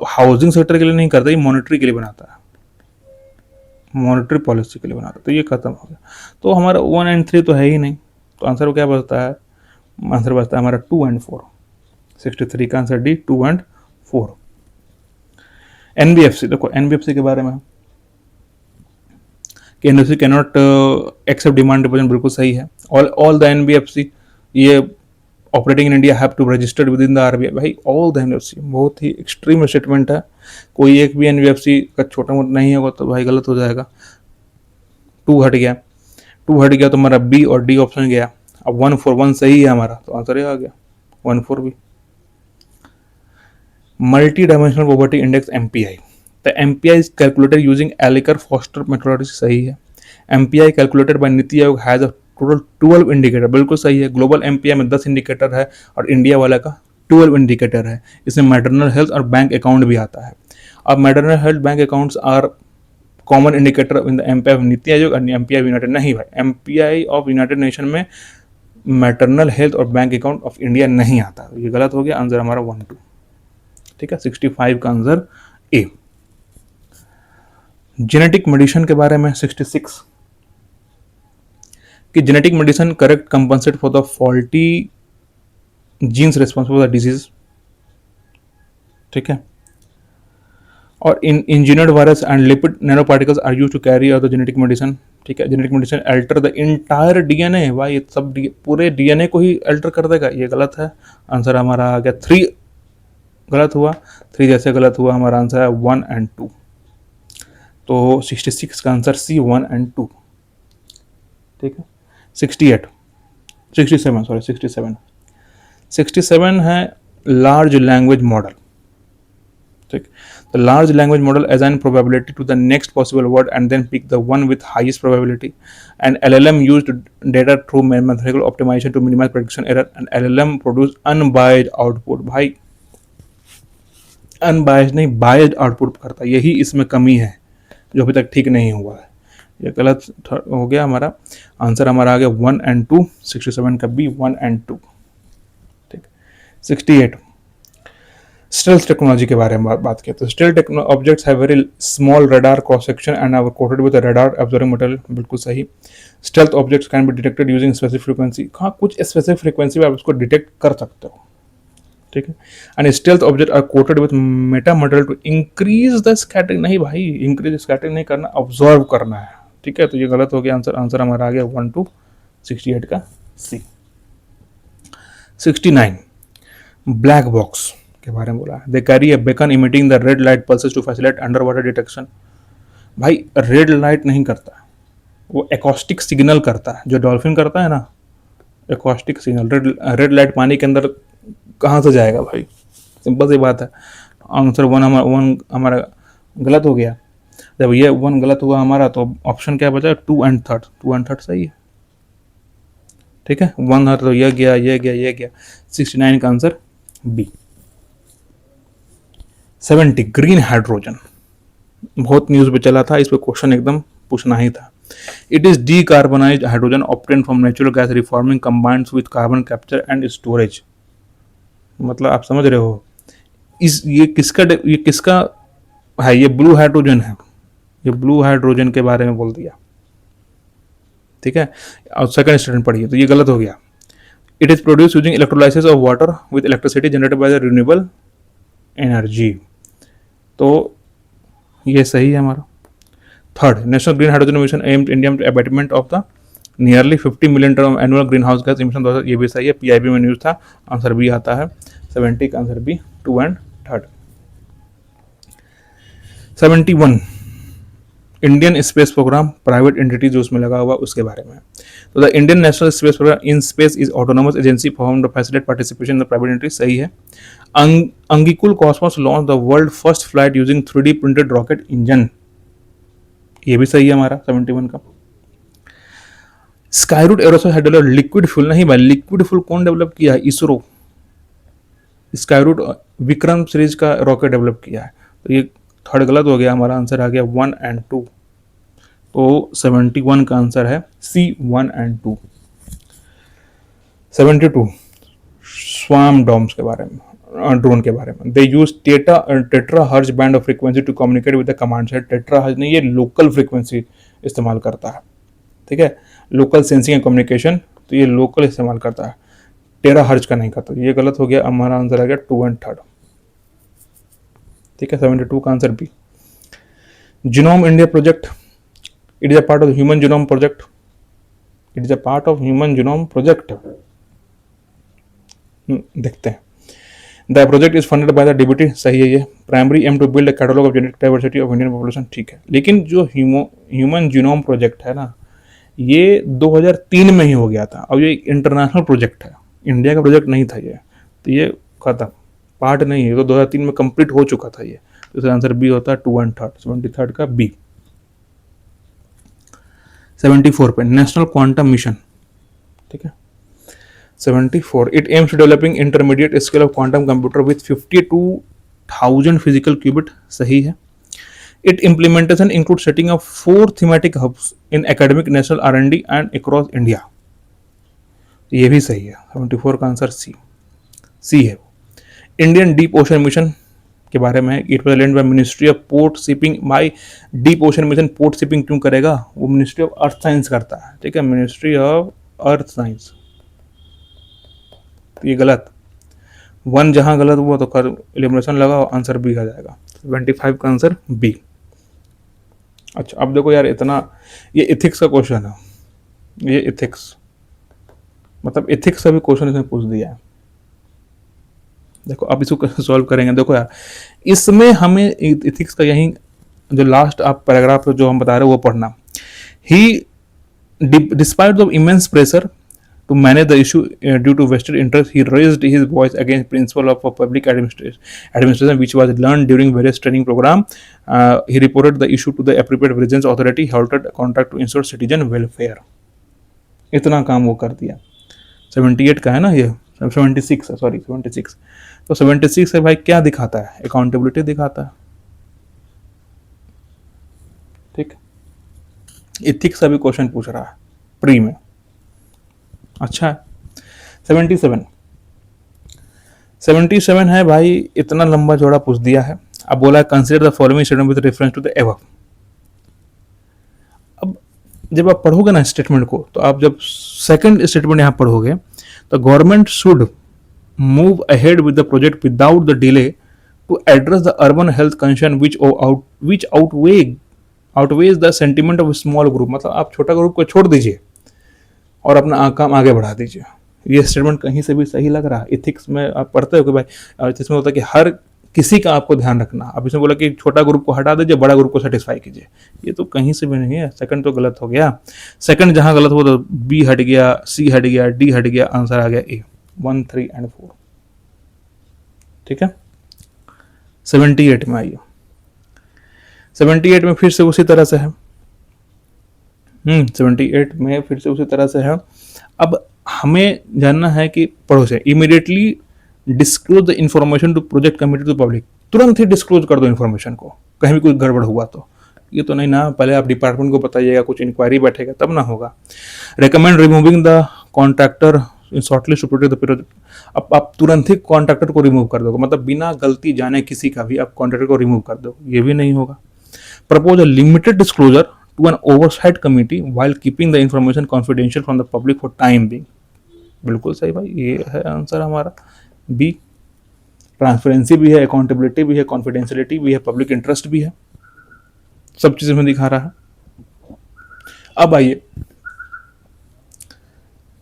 हाउसिंग सेक्टर के लिए नहीं करता, ये मॉनेटरी के लिए बनाता है, मॉनेटरी पॉलिसी के लिए बनाता है। तो ये खत्म हो गया। तो हमारा 1 एंड 3 तो है ही नहीं, तो आंसर क्या बचता है? आंसर बचता है हमारा 2 एंड 4। 63 का आंसर डी, 2 एंड 4। एनबीएफसी, देखो एनबीएफसी के बारे में कि NBFC can not accept demand deposit, बिल्कुल सही है। ऑल द एनबीएफसी ये operating in India have to registered with in the RBI. भाई ऑल द एनबीएफसी, बहुत ही एक्सट्रीम स्टेटमेंट है। कोई एक भी एनबीएफसी का छोटा मोटा नहीं होगा तो भाई गलत हो जाएगा। 2 हट गया, 2 हट गया तो हमारा बी और डी ऑप्शन गया। अब 141 सही है हमारा, तो आंसर ये आ गया 14 भी। Multi dimensional poverty index MPI, the MPI is calculated using Alkire Foster methodology, सही है। MPI calculated by NITI Aayog has a total 12 indicator, बिल्कुल सही है। ग्लोबल एमपीआई में 10 इंडिकेटर है और इंडिया वाला का 12 इंडिकेटर है। इसमें मैटरनल हेल्थ और बैंक अकाउंट भी आता है। अब maternal health bank accounts are common indicator in the MPI of NITI Aayog और एमपीआई यूनाइटेड, नहीं भाई, एमपीआई ऑफ यूनाइटेड नेशन में मैटरनल हेल्थ और बैंक अकाउंट ऑफ इंडिया नहीं आता। ये गलत हो गया, आंसर हमारा 12। ठीक है, 65 का आंसर ए। जेनेटिक मेडिसिन के बारे में 66 कि genetic medicine correct compensate for the faulty genes responsible for the disease. ठीक है, और in engineered virus and lipid nano particles are use to carry out the genetic medicine. ठीक है, genetic medicine alter the entire DNA, भाई ये सब पूरे DNA को ही अल्टर कर देगा, ये गलत है। आंसर हमारा आ गया 3, गलत हुआ 3 जैसे गलत हुआ, हमारा आंसर है 1 एंड 2। तो 66 का आंसर सी 1 एंड 2। ठीक है, 67 है लार्ज लैंग्वेज मॉडल। ठीक, the large language model assign probability to the next possible word and then pick the one with highest probability, and LLM used data through mathematical optimization to minimize prediction error, and LLM produce unbiased output। भाई unbiased नहीं, biased output करता है, यही इसमें कमी है जो अभी तक ठीक नहीं हुआ है। ये गलत हो गया हमारा, आंसर हमारा आ गया 1 एंड 2। 67 का बी 1 एंड 2। ठीक, 68 स्टेल्थ टेक्नोलॉजी के बारे में बात किया तो stealth objects have very small radar cross section and are coated with radar observing material, बिल्कुल सही। Stealth objects can be detected using specific frequency, हाँ कुछ स्पेसिफिक फ्रीक्वेंसी पे आप उसको डिटेक्ट कर सकते हो। ठीक है, and stealth object are coated with meta material to increase the scattering, नहीं भाई इंक्रीज स्कैटरिंग नहीं करना, ऑब्जर्व करना है। ठीक है, तो ये गलत हो गया, आंसर हमारा आ गया 1 2। 68 का सी। 69 ब्लैक बॉक्स के बारे में बोला है, they carry a beacon emitting the red light pulses to facilitate under water detection. भाई रेड लाइट नहीं करता, वो एकॉस्टिक सिग्नल करता है, जो डॉल्फिन करता है ना, एकॉस्टिक सिग्नल। रेड लाइट पानी के अंदर कहाँ से जाएगा भाई, सिंपल सी बात है। आंसर 1 हमारा गलत हो गया। जब ये 1 गलत हुआ हमारा तो ऑप्शन क्या बचा, 2 एंड 3। 2 एंड 3 सही है। ठीक है, 1 है तो ये गया, ये गया, ये गया। 69 का आंसर बी। 70 ग्रीन हाइड्रोजन, बहुत न्यूज पे चला था, इस पे क्वेश्चन एकदम पूछना ही था। It is decarbonised hydrogen obtain from natural gas reforming combined with carbon capture and storage. मतलब आप समझ रहे हो, ये किसका है, ये ब्लू हाइड्रोजन है, ये ब्लू हाइड्रोजन के बारे में बोल दिया। ठीक है, और सेकंड स्टेटमेंट पढ़िए तो ये गलत हो गया। It is produce using electrolysis of water with electricity generated by the renewable energy, तो ये सही है हमारा। Third, national green hydrogen mission aimed India to abatement of the nearly 50 million tonne annual green house gas emission, ये भी सही है, PIB में न्यूज था, आंसर बी आता है। 70 का answer B 2 and 3। 71 Indian space programme private entity जो उसमें लगा हुआ उसके बारे में। तो the Indian national space programme in space is autonomous agency form the facilitate participation in the private entity, सही है। Agnikul Cosmos launch the world first flight using 3D printed rocket engine, ये भी सही है हमारा 71 का। Skyroot Aerospace had developed liquid fuel, नहीं भाई लिक्विड फ्यूल कौन डेवलप किया है, इसरो। स्काईरूट विक्रम सीरीज का रॉकेट डेवलप किया है, तो ये थर्ड गलत हो गया, हमारा आंसर आ गया 1 एंड 2। तो 71 का आंसर है सी 1 एंड 2। 72 स्वार्म डॉम्स के बारे में, ड्रोन के बारे में। They use tetra hertz band of frequency to communicate with the command set. Tetra hertz नहीं, ये लोकल फ्रीक्वेंसी इस्तेमाल करता है। ठीक है, लोकल सेंसिंग एंड कम्युनिकेशन, तो ये लोकल इस्तेमाल करता है, टेरा हर्ज का नहीं करता, ये गलत हो गया, हमारा आंसर आ गया 2 एंड 3। ठीक है, 72 का answer B. Genome India project, it is a part of human genome project, it is a part of human genome project. देखते हैं, the project is funded by the DBT, सही है ये। Primary aim to build catalogue of genetic diversity of Indian population, ठीक है। लेकिन जो human genome project है ना, ये 2003 में ही हो गया था, और ये इंटरनेशनल प्रोजेक्ट है, इंडिया का प्रोजेक्ट नहीं था ये, तो ये खत्म, पार्ट नहीं है, तो 2003 में कंप्लीट हो चुका था ये। तो इसका आंसर बी होता है 2 and 3, 73 का बी। 74 पे नेशनल क्वांटम मिशन, ठीक है। 74 it aims to developing intermediate scale of quantum computer with 52,000 physical qubit, सही है। It implementation include setting of 4 thematic hubs in academic national R&D and across India, ये भी सही है। 74 का आंसर सी है। इंडियन डीप ओशन मिशन के बारे में, it was land by ministry of port shipping. My deep ocean mission port shipping क्यों करेगा, वो मिनिस्ट्री ऑफ अर्थ साइंस करता है, ठीक है, मिनिस्ट्री ऑफ अर्थ साइंस। ये गलत, वन जहां गलत हुआ तो कर एलिमिनेशन लगाओ, आंसर बी आ जाएगा। 25 का आंसर बी। अच्छा अब देखो यार, इतना ये इथिक्स का क्वेश्चन है, ये इथिक्स मतलब इथिक्स का भी क्वेश्चन इसने पूछ दिया है। देखो अब इसको कैसे सॉल्व करेंगे, देखो यार इसमें हमें इथिक्स का यही जो लास्ट आप पैराग्राफ जो हम बता रहे हैं वो पढ़ना। ही despite the immense pressure to manage the issue due to vested interest, he raised his voice against principle of public administration which was learned during various training program. He reported the issue to the appropriate vigilance authority, halted contract to ensure citizen welfare. इतना काम वो कर दिया। 78 का है ना ये, 76 है, सॉरी 76। तो 76 से भाई क्या दिखाता है, अकाउंटेबिलिटी दिखाता है, ठीक। इथिक्स का भी क्वेश्चन पूछ रहा है प्री में, अच्छा है। 77 है भाई, इतना लंबा जोड़ा पूछ दिया है। अब बोला consider the following statement with reference to the above. अब जब आप पढ़ोगे ना स्टेटमेंट को, तो आप जब सेकंड स्टेटमेंट यहां पढ़ोगे तो government should move ahead with the project without the delay to address the urban health concern which outweighs the sentiment of small group. मतलब आप छोटा ग्रुप को छोड़ दीजिए और अपना काम आगे बढ़ा दीजिए। ये स्टेटमेंट कहीं से भी सही लग रहा है। इथिक्स में आप पढ़ते हो कि भाई इसमें होता है कि हर किसी का आपको ध्यान रखना। अब इसमें बोला कि छोटा ग्रुप को हटा दीजिए, बड़ा ग्रुप को सेटिस्फाई कीजिए, ये तो कहीं से भी नहीं है। सेकंड तो गलत हो गया, सेकंड जहां गलत हो तो बी हट गया, सी हट गया, डी हट गया, आंसर आ गया ए। 1, 3 and 4, ठीक है। 78 में आइए। 78 में फिर से उसी तरह से है। 78 में फिर से उसी तरह से है। अब हमें जानना है कि पढ़ो से immediately disclose the information to project committee to public. तुरंत ही डिस्क्लोज कर दो इन्फॉर्मेशन को, कहीं भी कुछ गड़बड़ हुआ तो। ये तो नहीं ना, पहले आप डिपार्टमेंट को बताइएगा, कुछ इंक्वायरी बैठेगा तब ना होगा। Recommend removing the contractor in shortlist to protect the project. अब आप तुरंत ही कॉन्ट्रैक्टर को रिमूव कर दोगे, मतलब बिना गलती जाने किसी का भी आप कॉन्ट्रैक्टर को रिमूव कर दो, ये भी नहीं होगा। Propose a limited disclosure to an oversight committee while keeping the information confidential from the public for time being। बिल्कुल सही भाई, ये है आंसर हमारा बी। ट्रांसपेरेंसी भी है, अकाउंटेबिलिटी भी है, कॉन्फिडेंशियलिटी भी है, पब्लिक इंटरेस्ट भी है, सब चीजें में दिखा रहा है। अब आइए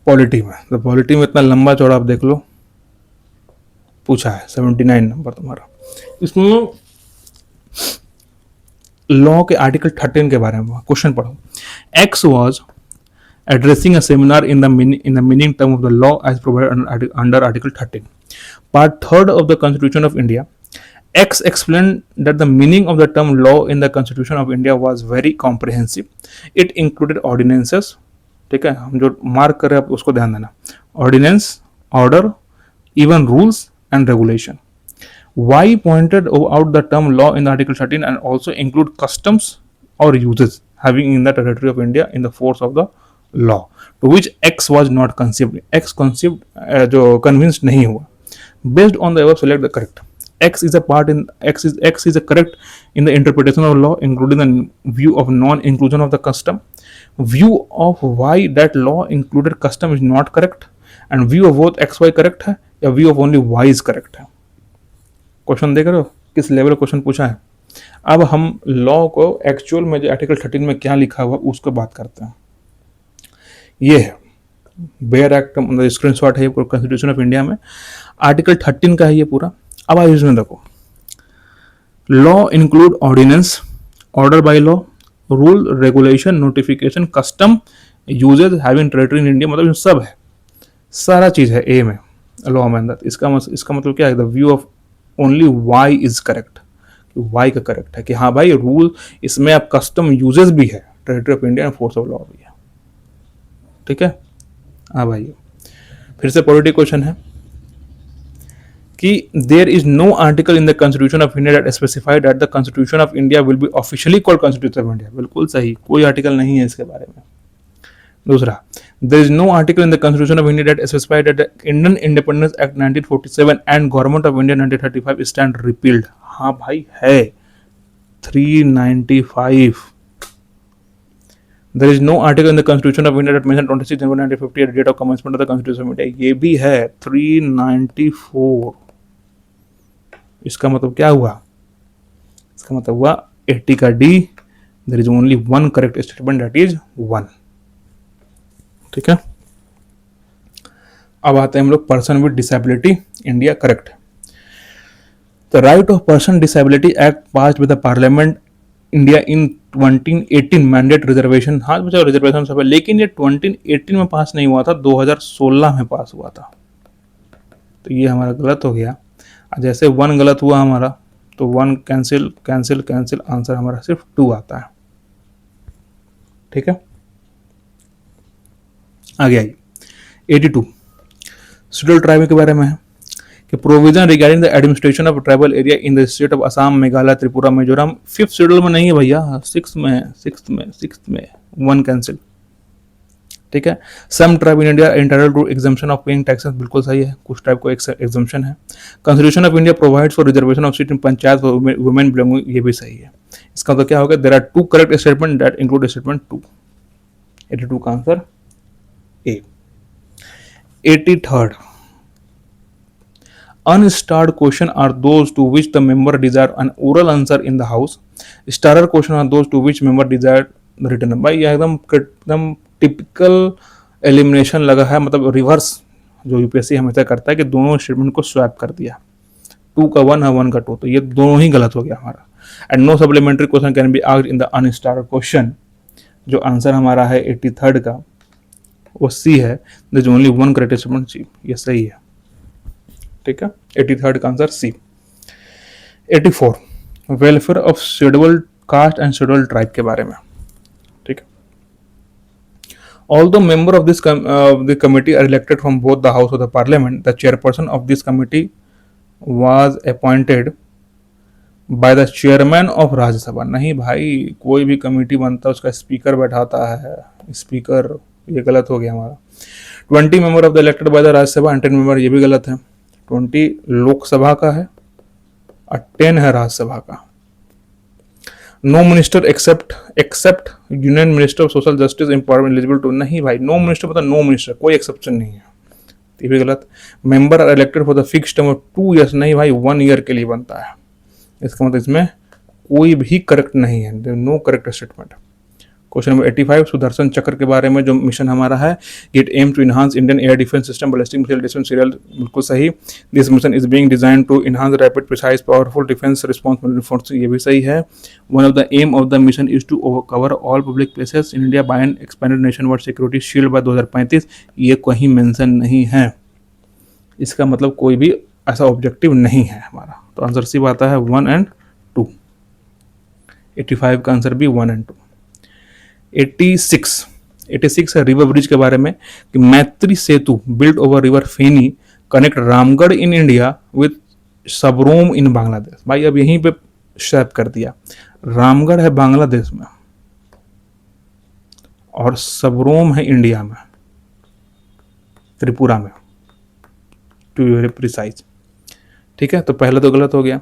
पॉलिटी में। तो पॉलिटी में इतना लंबा चौड़ा आप देख लो, पूछा है 79 नंबर तुम्हारा। इसमें लॉ के आर्टिकल 13 के बारे में क्वेश्चन पढ़ो। X was addressing a seminar in the meaning term of the law as provided under article 13 part 3 of the constitution of India. X explained that the meaning of the term law in the Constitution of India was very comprehensive. It included ordinances, ठीक है, हम जो mark कर रहे हैं उसको ध्यान देना, ordinance, order, even rules and regulation. Y pointed out the term law in Article 13 and also include customs or uses having in the territory of India in the force of the law, to which X was not conceived. X conceived जो convinced नहीं हुआ. Based on the above, select the correct. X is a correct in the interpretation of law, including the view of non-inclusion of the custom. View of Y that law included custom is not correct, and view of both X Y correct है या view of only Y is correct है। Question देख रहे हो किस level question पूछा है। अब हम लॉ को एक्चुअल में जो आर्टिकल 13 में क्या लिखा हुआ उसको बात करते हैं। ये है बेयर एक्ट मतलब स्क्रीनशॉट है ये कॉन्स्टिट्यूशन ऑफ इंडिया में, आर्टिकल 13 का है ये पूरा। अब आप इसमें देखो, law include ordinance, order by law, rule, regulation, notification, custom, usages having territory in India, मतलब सब है, सारा चीज है ए में, लॉ में अंदर। इसका मतलब क्या है, the view of only Y is correct, Y का करेक्ट है कि हाँ भाई रूल इसमें अब कस्टम यूजेस भी है, territory of India and force of law भी है, ठीक है। हाँ भाई, फिर से पॉलिटिक क्वेश्चन है कि there is no article in the constitution of India that specified that the constitution of India will be officially called constitution of India. बिल्कुल सही, कोई आर्टिकल नहीं है इसके बारे में। दूसरा, there is no article in the constitution of India that specified that the Indian independence act 1947 and government of India 1935 stand repealed. हाँ भाई है, 395। There is no article in the Constitution of India that mentions 26 January 1950 as the date of commencement of the Constitution of India. ये भी है 394। इसका मतलब क्या हुआ, इसका मतलब हुआ 80 का D, there is only one correct statement, that is 1। ठीक है, अब आते हैं हम लोग person with disability India, correct. The right of person disability act passed with the parliament India in 2018 mandate reservation. हाँ बच्चा रिजर्वेशन सब है, लेकिन ये 2018 में पास नहीं हुआ था, 2016 में पास हुआ था, तो ये हमारा गलत हो गया। जैसे 1 गलत हुआ हमारा, तो 1 कैंसिल कैंसिल कैंसिल, आंसर हमारा सिर्फ 2 आता है, ठीक है। आगे आइए 82 शेड्यूल ट्राइब के बारे में है कि provision regarding the administration of tribal area in the state of Assam, Meghalaya, Tripura, Mizoram. 5th schedule में नहीं है भैया, 6th में 1 कैंसिल, ठीक है। Some tribe in India entitled to exemption of paying taxes, बिल्कुल सही है, कुछ ट्राइब को एग्जम्पशन है। Constitution of India provides for reservation of seat in panchayat for women belonging, ये भी सही है। इसका तो क्या होगा, there are 2 correct statement that include statement 2। 82 का answer A. 83rd, unstarred question are those to which the member desire an oral answer in the house. Starrer question are those to which member desire the written। भाई यह एकदम typical elimination लगा है, मतलब reverse जो UPSC हमेशा करता है कि दोनों स्टेटमेंट को स्वैप कर दिया, 2 का 1 है 1 का 2, तो ये दोनों ही गलत हो गया हमारा। And no supplementary question can be asked in the unstarred question. जो आंसर हमारा है 83rd का वो सी है, there is only 1 correct statement C, ये सही है, ठीक है। 83rd का answer C. 84 welfare of scheduled caste and scheduled tribe के बारे में, ठीक है। Although member of this the committee are elected from both the house of the parliament, the chairperson of this committee was appointed by the chairman of राज्य सभा। नहीं भाई, कोई भी कमेटी बनता है उसका स्पीकर बैठाता है, स्पीकर, ये गलत हो गया हमारा। 20 member of the elected by the Rajya Sabha and 10 member, ये भी गलत है। 20 लोकसभा का है और 10 है राज्यसभा का। No minister except union minister of social justice empowerment eligible to, नहीं भाई, नो मिनिस्टर मतलब नो मिनिस्टर, कोई एक्सेप्शन नहीं है, ये भी गलत। Member are elected for the fix term of 2 years, नहीं भाई 1 year के लिए बनता है, इसका मतलब इसमें कोई भी करेक्ट नहीं है, no correct statement. Question number 85 Sudarshan Chakra के बारे में जो मिशन हमारा है, it aim to enhance Indian air defence system ballistic missile defence serial, बिल्कुल सही। This mission is being design to enhance rapid precise powerful defence response force, ये भी सही है। One of the aim of the mission is to cover all public places in India by an expanded nation wide security shield bye 2035, ये कहीं mention नहीं है, इसका मतलब कोई भी ऐसा ऑब्जेक्टिव नहीं है हमारा, तो आंसर सी आता है 1 and 2। 85 का आंसर भी 1 and 2। 86 है रिवर ब्रिज के बारे में कि Maitri Setu built over river Feni connect Ramgarh in India with Sabroom in Bangladesh. भाई अब यहीं पे शैप कर दिया, रामगढ़ है बांग्लादेश में और सबरोम है इंडिया में, त्रिपुरा में, टू बी वेरी प्रिसाइज, ठीक है। तो पहले तो गलत हो गया।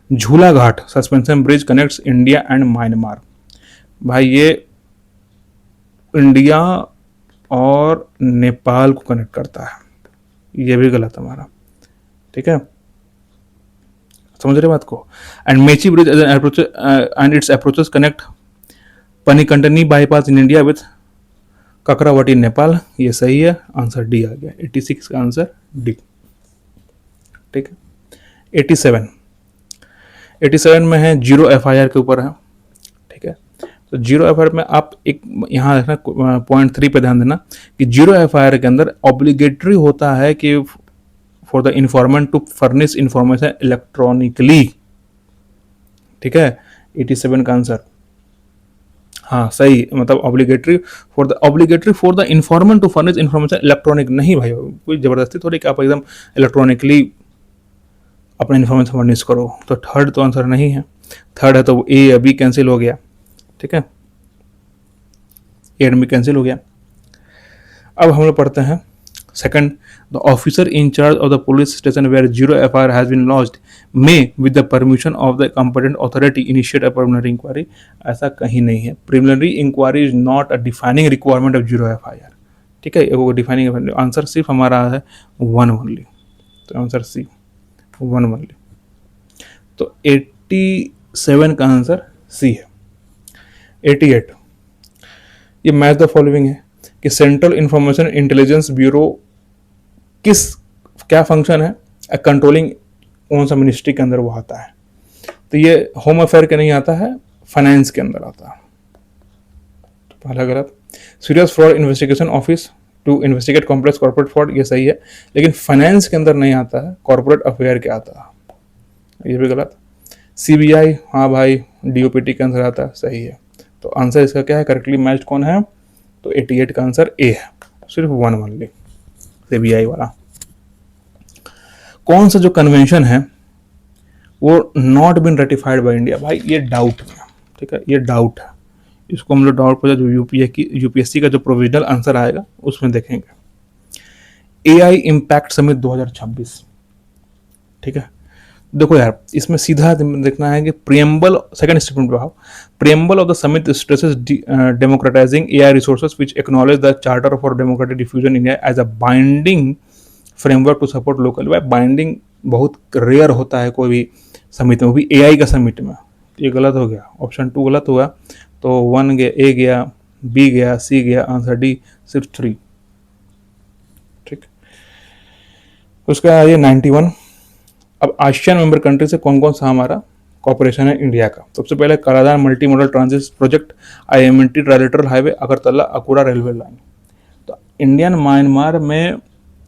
Jhula Ghat suspension bridge connects India and Myanmar, भाई ये इंडिया और नेपाल को कनेक्ट करता है, ये भी गलत हमारा, ठीक है, समझ रहे बात को। And Mechi bridge and its approaches connect Panitanki bypass in India with Kakarbhitta Nepal, ये सही है, आंसर डी आ गया, 86 का आंसर डी। ठीक है, 87 में है जीरो एफआईआर के ऊपर है। ठीक है, तो जीरो एफआईआर में आप एक यहाँ देखना पॉइंट 3 पे ध्यान देना कि जीरो एफआईआर के अंदर ऑब्लिगेटरी होता है कि for the informant to furnish information electronically. ठीक है, 87 का आंसर हाँ सही, मतलब obligatory for the informant to furnish information electronic नहीं भाई, कोई जबरदस्ती थोड़ी कि आप एकदम इलेक्ट्रॉनिकली अपना इन्फॉर्मेशन फर्निश करो। तो थर्ड तो आंसर नहीं है, थर्ड है तो ए या बी कैंसिल हो गया। ठीक है, ए एंड बी कैंसिल हो गया। अब हम लोग पढ़ते हैं second, the officer in charge of the police station where zero FIR has been launched may with the permission of the competent authority initiate a preliminary inquiry. ऐसा कहीं नहीं है, preliminary inquiry is not a defining requirement of zero FIR. ठीक है, वो defining answer सिर्फ हमारा है 1 ओनली, तो आंसर सी 1 ओनली। तो 87 का आंसर सी है। 88, ये मैच द फॉलोइंग है कि सेंट्रल इंफॉर्मेशन इंटेलिजेंस ब्यूरो क्या फंक्शन है, कंट्रोलिंग कौन सा मिनिस्ट्री के अंदर वो आता है। तो ये होम अफेयर के नहीं आता है, फाइनेंस के अंदर आता है। तो पहला गलत। Serious fraud investigation office to investigate complex corporate fraud, ये सही है, लेकिन फाइनेंस के अंदर नहीं आता है, कॉर्पोरेट अफेयर के आता है, ये भी गलत। सीबीआई, हाँ भाई, डीओपीटी के अंदर आता है, सही है। तो आंसर इसका क्या है, करेक्टली मैच्ड कौन है, तो 88 का आंसर ए है, सिर्फ 1 ओनली, सीबीआई वाला। कौन सा जो कन्वेंशन है वो not been ratified by India, भाई ये डाउट है। ठीक है, ये डाउट है, इसको हम लोग डाउट पर जो यूपीएससी का जो प्रोविजनल आंसर आएगा उसमें देखेंगे। AI impact summit 2026। ठीक है, देखो यार, इसमें सीधा देखना है कि प्रियम्बल, सेकंड स्टेटमेंट पे आओ, preamble of the summit stresses democratising AI resources which acknowledge the charter for democratic diffusion India as a binding framework to support local. भाई बाइंडिंग बहुत रेयर होता है कोई भी समिट में, वो भी एआई का समिट में। ये गलत हो गया, ऑप्शन 2 गलत हुआ, तो 1 गया, ए गया, बी गया, सी गया, आंसर डी सिर्फ 3। ठीक, उसका ये 91। अब आसियान मेंबर कंट्री से कौन कौन सा हमारा कॉपरेशन है इंडिया का। सबसे पहले Kaladan multi modal transit project, IMT trilateral highway, Agartala Akhaura railway line. तो इंडियन म्यांमार में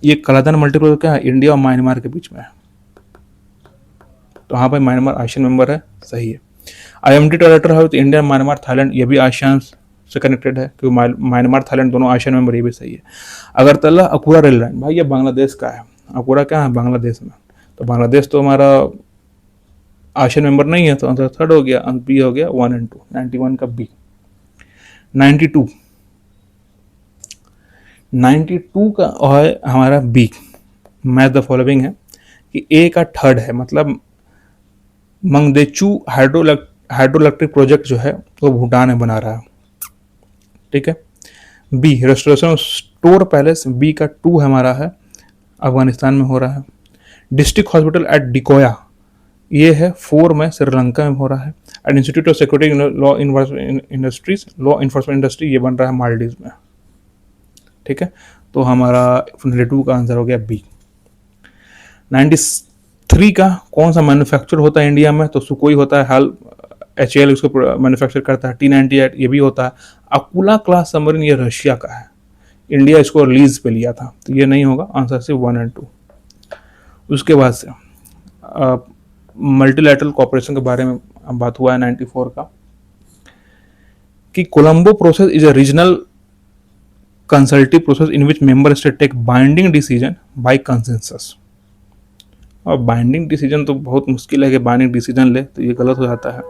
ये कराधान मल्टी प्रोजेक्ट क्या है, इंडिया और म्यांमार के बीच में है। तो हाँ भाई, म्यांमार आसियान मेंबर है, सही है। IMT ट्राइलेटरल हाईवे तो इंडिया, म्यांमार, थाईलैंड, ये भी आसियान से कनेक्टेड है, क्योंकि म्यांमार थाईलैंड दोनों आसियान मेंबर, ये भी सही है। अगरतला अकुरा रेल लाइन, भाई ये बांग्लादेश का है, अकुरा क्या है, बांग्लादेश में। तो बांग्लादेश तो हमारा आसियान मेंबर नहीं है, तो आंसर थर्ड हो गया, बी हो गया 1 और 2, 91 का बी। 92 का है हमारा बी, मैच द फॉलोइंग है कि ए का थर्ड है, मतलब मंगदेचू हाइड्रोइलेक्ट्रिक प्रोजेक्ट जो है वो भूटान में बना रहा है। ठीक है, B restoration store palace, B का 2 है हमारा है, अफगानिस्तान में हो रहा है। डिस्ट्रिक्ट हॉस्पिटल एट डिकोया, ये है 4 में श्रीलंका में हो रहा है। And institute of security law enforcement industry, ये बन रहा है मालदीव में। ठीक है, तो हमारा 92 का आंसर हो गया बी। 93 का कौन सा मैन्युफैक्चर होता है इंडिया में, तो सुकोई होता है, हाल HAL उसको मैन्युफैक्चर करता है। T-98 ये भी होता है। अकुला क्लास सबमरीन ये रशिया का है, इंडिया इसको लीज पे लिया था, तो ये नहीं होगा, आंसर सिर्फ 1 और 2। उसके बाद से मल्टीलैटरल कॉपरेशन के बारे में बात हुआ है 94 का, कि Colombo process is a regional consultative process in which member state take binding decision by consensus. और बाइंडिंग डिसीजन तो बहुत मुश्किल है कि बाइंडिंग डिसीजन ले, तो ये गलत हो जाता है।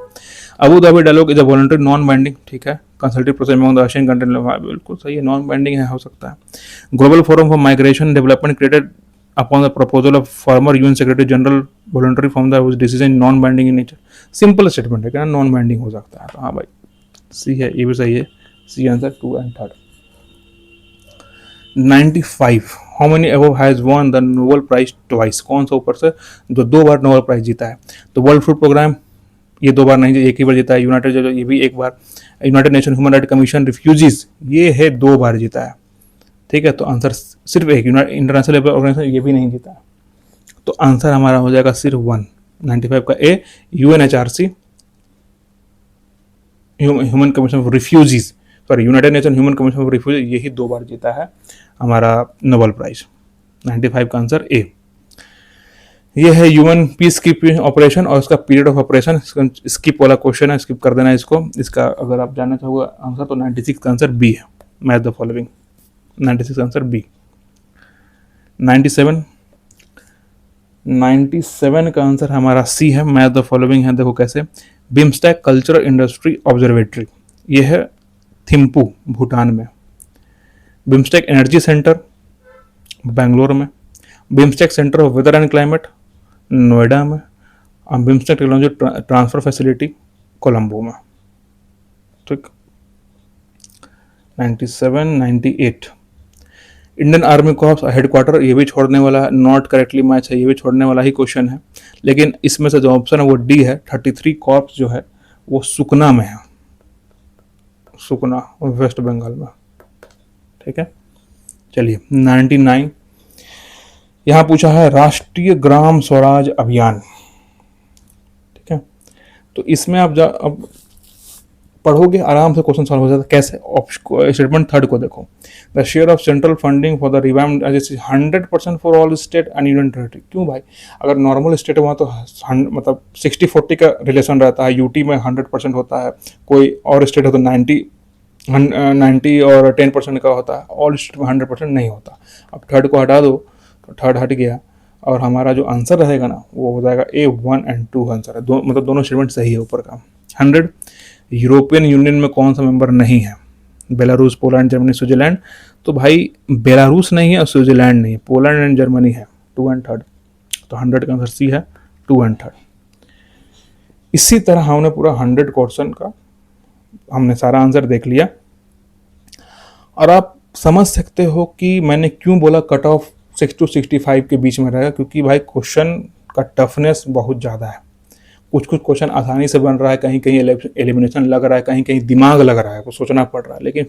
Abu Dhabi dialogue is a voluntary non binding, ठीक है। कंसल्टिव प्रोसेस में एशियन कंट्री, बिल्कुल सही है, नॉन बाइंडिंग है, हो सकता है। Global forum for migration development created upon the proposal of former UN Secretary General voluntary from the decision non binding in nature। Simple statement है, क्या नॉन बाइंडिंग हो सकता है, तो हाँ भाई सी है, ये भी सही है, सी आंसर 2 और 3। 95 how many above has won the Nobel prize twice, कौन सा ऊपर से जो 2 बार नोबेल प्राइज जीता है, तो वर्ल्ड फूड प्रोग्राम ये 2 बार नहीं, एक ही बार जीता है। यूनाइटेड ये भी 1 बार। United nation human right commission refugees ये है 2 बार जीता है, ठीक है। तो आंसर सिर्फ एक, इंटरनेशनल लेबर ऑर्गेनाइजेशन ये भी नहीं जीता है। तो आंसर हमारा हो जाएगा सिर्फ 195 का ए, UNHRC human commission for refugees, sorry united nation human commission for refugees यही 2 बार जीता है हमारा नोबेल प्राइज। 95 का आंसर ए। ये है यूएन पीस कीपिंग ऑपरेशन और उसका पीरियड ऑफ ऑपरेशन। स्किप वाला क्वेश्चन है, स्किप कर देना इसको। इसका अगर आप जानना चाहोगे आंसर तो 96 का आंसर बी है, match the following. 96 answer B. 97 का आंसर हमारा सी है, मैच द फॉलोइंग है। देखो कैसे, बिम्स्टेक कल्चरल इंडस्ट्री ऑब्जर्वेटरी, ये है थिम्पू भूटान में। बिम्स्टेक एनर्जी सेंटर बेंगलोर में। BIMSTEC centre of weather and climate Noida में। और BIMSTEC technology transfer facility Colombo में, ठीक। 97, 98 इंडियन आर्मी कॉर्प्स हेडक्वार्टर, ये भी छोड़ने वाला, नॉट करेक्टली मैच है, ये भी छोड़ने वाला ही क्वेश्चन है। लेकिन इसमें से जो ऑप्शन है वो डी है। 33 कॉर्प्स जो है वो सुकना में है, सुकना वेस्ट बंगाल में, ठीक है। चलिए 99 यहाँ पूछा है राष्ट्रीय ग्राम स्वराज अभियान, ठीक है। तो इसमें आप अब पढ़ोगे आराम से क्वेश्चन सॉल्व हो जाता है। कैसे? स्टेटमेंट थर्ड को देखो, the share of central funding for the revamped 100% for all state and union territory. क्यों भाई? अगर नॉर्मल स्टेट हुआ तो मतलब 60-40 का रिलेशन रहता है, यूटी में 100% होता है, कोई और स्टेट हो तो 90 और 10% का होता है, ऑल स्टेट में 100% नहीं होता। अब थर्ड को हटा दो तो थर्ड हट गया और हमारा जो आंसर रहेगा ना वो हो जाएगा ए 1 और 2 आंसर है। मतलब दोनों स्टेटमेंट सही है ऊपर का। 100 यूरोपियन यूनियन में कौन सा मेंबर नहीं है? Belarus, Poland, Germany, Switzerland. तो भाई बेलारूस नहीं है और स्विट्जरलैंड नहीं है, पोलैंड एंड जर्मनी है। 2 और 3, तो 100 का आंसर सी है, 2 और 3। इसी तरह हमने पूरा 100 क्वेश्चन का हमने सारा आंसर देख लिया। और आप समझ सकते हो कि मैंने क्यों बोला कट ऑफ 6 to 65 के बीच में रहेगा, क्योंकि भाई क्वेश्चन का टफनेस बहुत ज़्यादा है। कुछ क्वेश्चन आसानी से बन रहा है, कहीं कहीं एलिमिनेशन लग रहा है, कहीं कहीं दिमाग लग रहा है, कुछ सोचना पड़ रहा है। लेकिन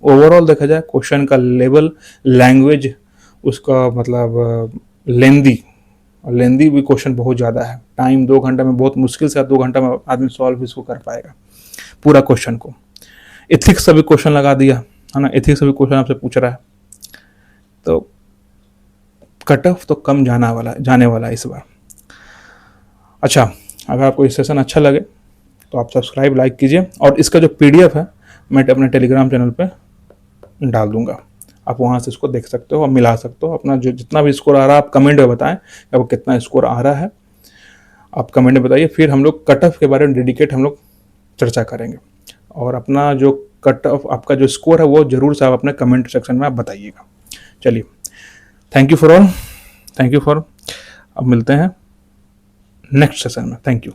ओवरऑल देखा जाए क्वेश्चन का लेवल, लैंग्वेज उसका मतलब लेंदी भी क्वेश्चन बहुत ज़्यादा है। टाइम 2 घंटा में, बहुत मुश्किल से 2 घंटा में आदमी सॉल्व इसको कर पाएगा पूरा क्वेश्चन को। एथिक्स का भी क्वेश्चन लगा दिया है ना, एथिक्स का भी क्वेश्चन आपसे पूछ रहा है। तो कट ऑफ तो कम जाने वाला इस बार। अच्छा, अगर आपको ये सेशन अच्छा लगे तो आप सब्सक्राइब, लाइक कीजिए। और इसका जो पीडीएफ है मैं अपने टेलीग्राम चैनल पे डाल दूंगा, आप वहाँ से इसको देख सकते हो और मिला सकते हो। अपना जो जितना भी स्कोर आ रहा है आप कमेंट में बताएं आपको कितना स्कोर आ रहा है, आप कमेंट में बताइए। फिर हम लोग कट ऑफ के बारे में डेडिकेट हम लोग चर्चा करेंगे। और अपना जो कट ऑफ आपका जो स्कोर है वो जरूर से आप अपने कमेंट सेक्शन में आप बताइएगा। चलिए, thank you for all, thank you for. अब मिलते हैं नेक्स्ट सेशन में। Thank you.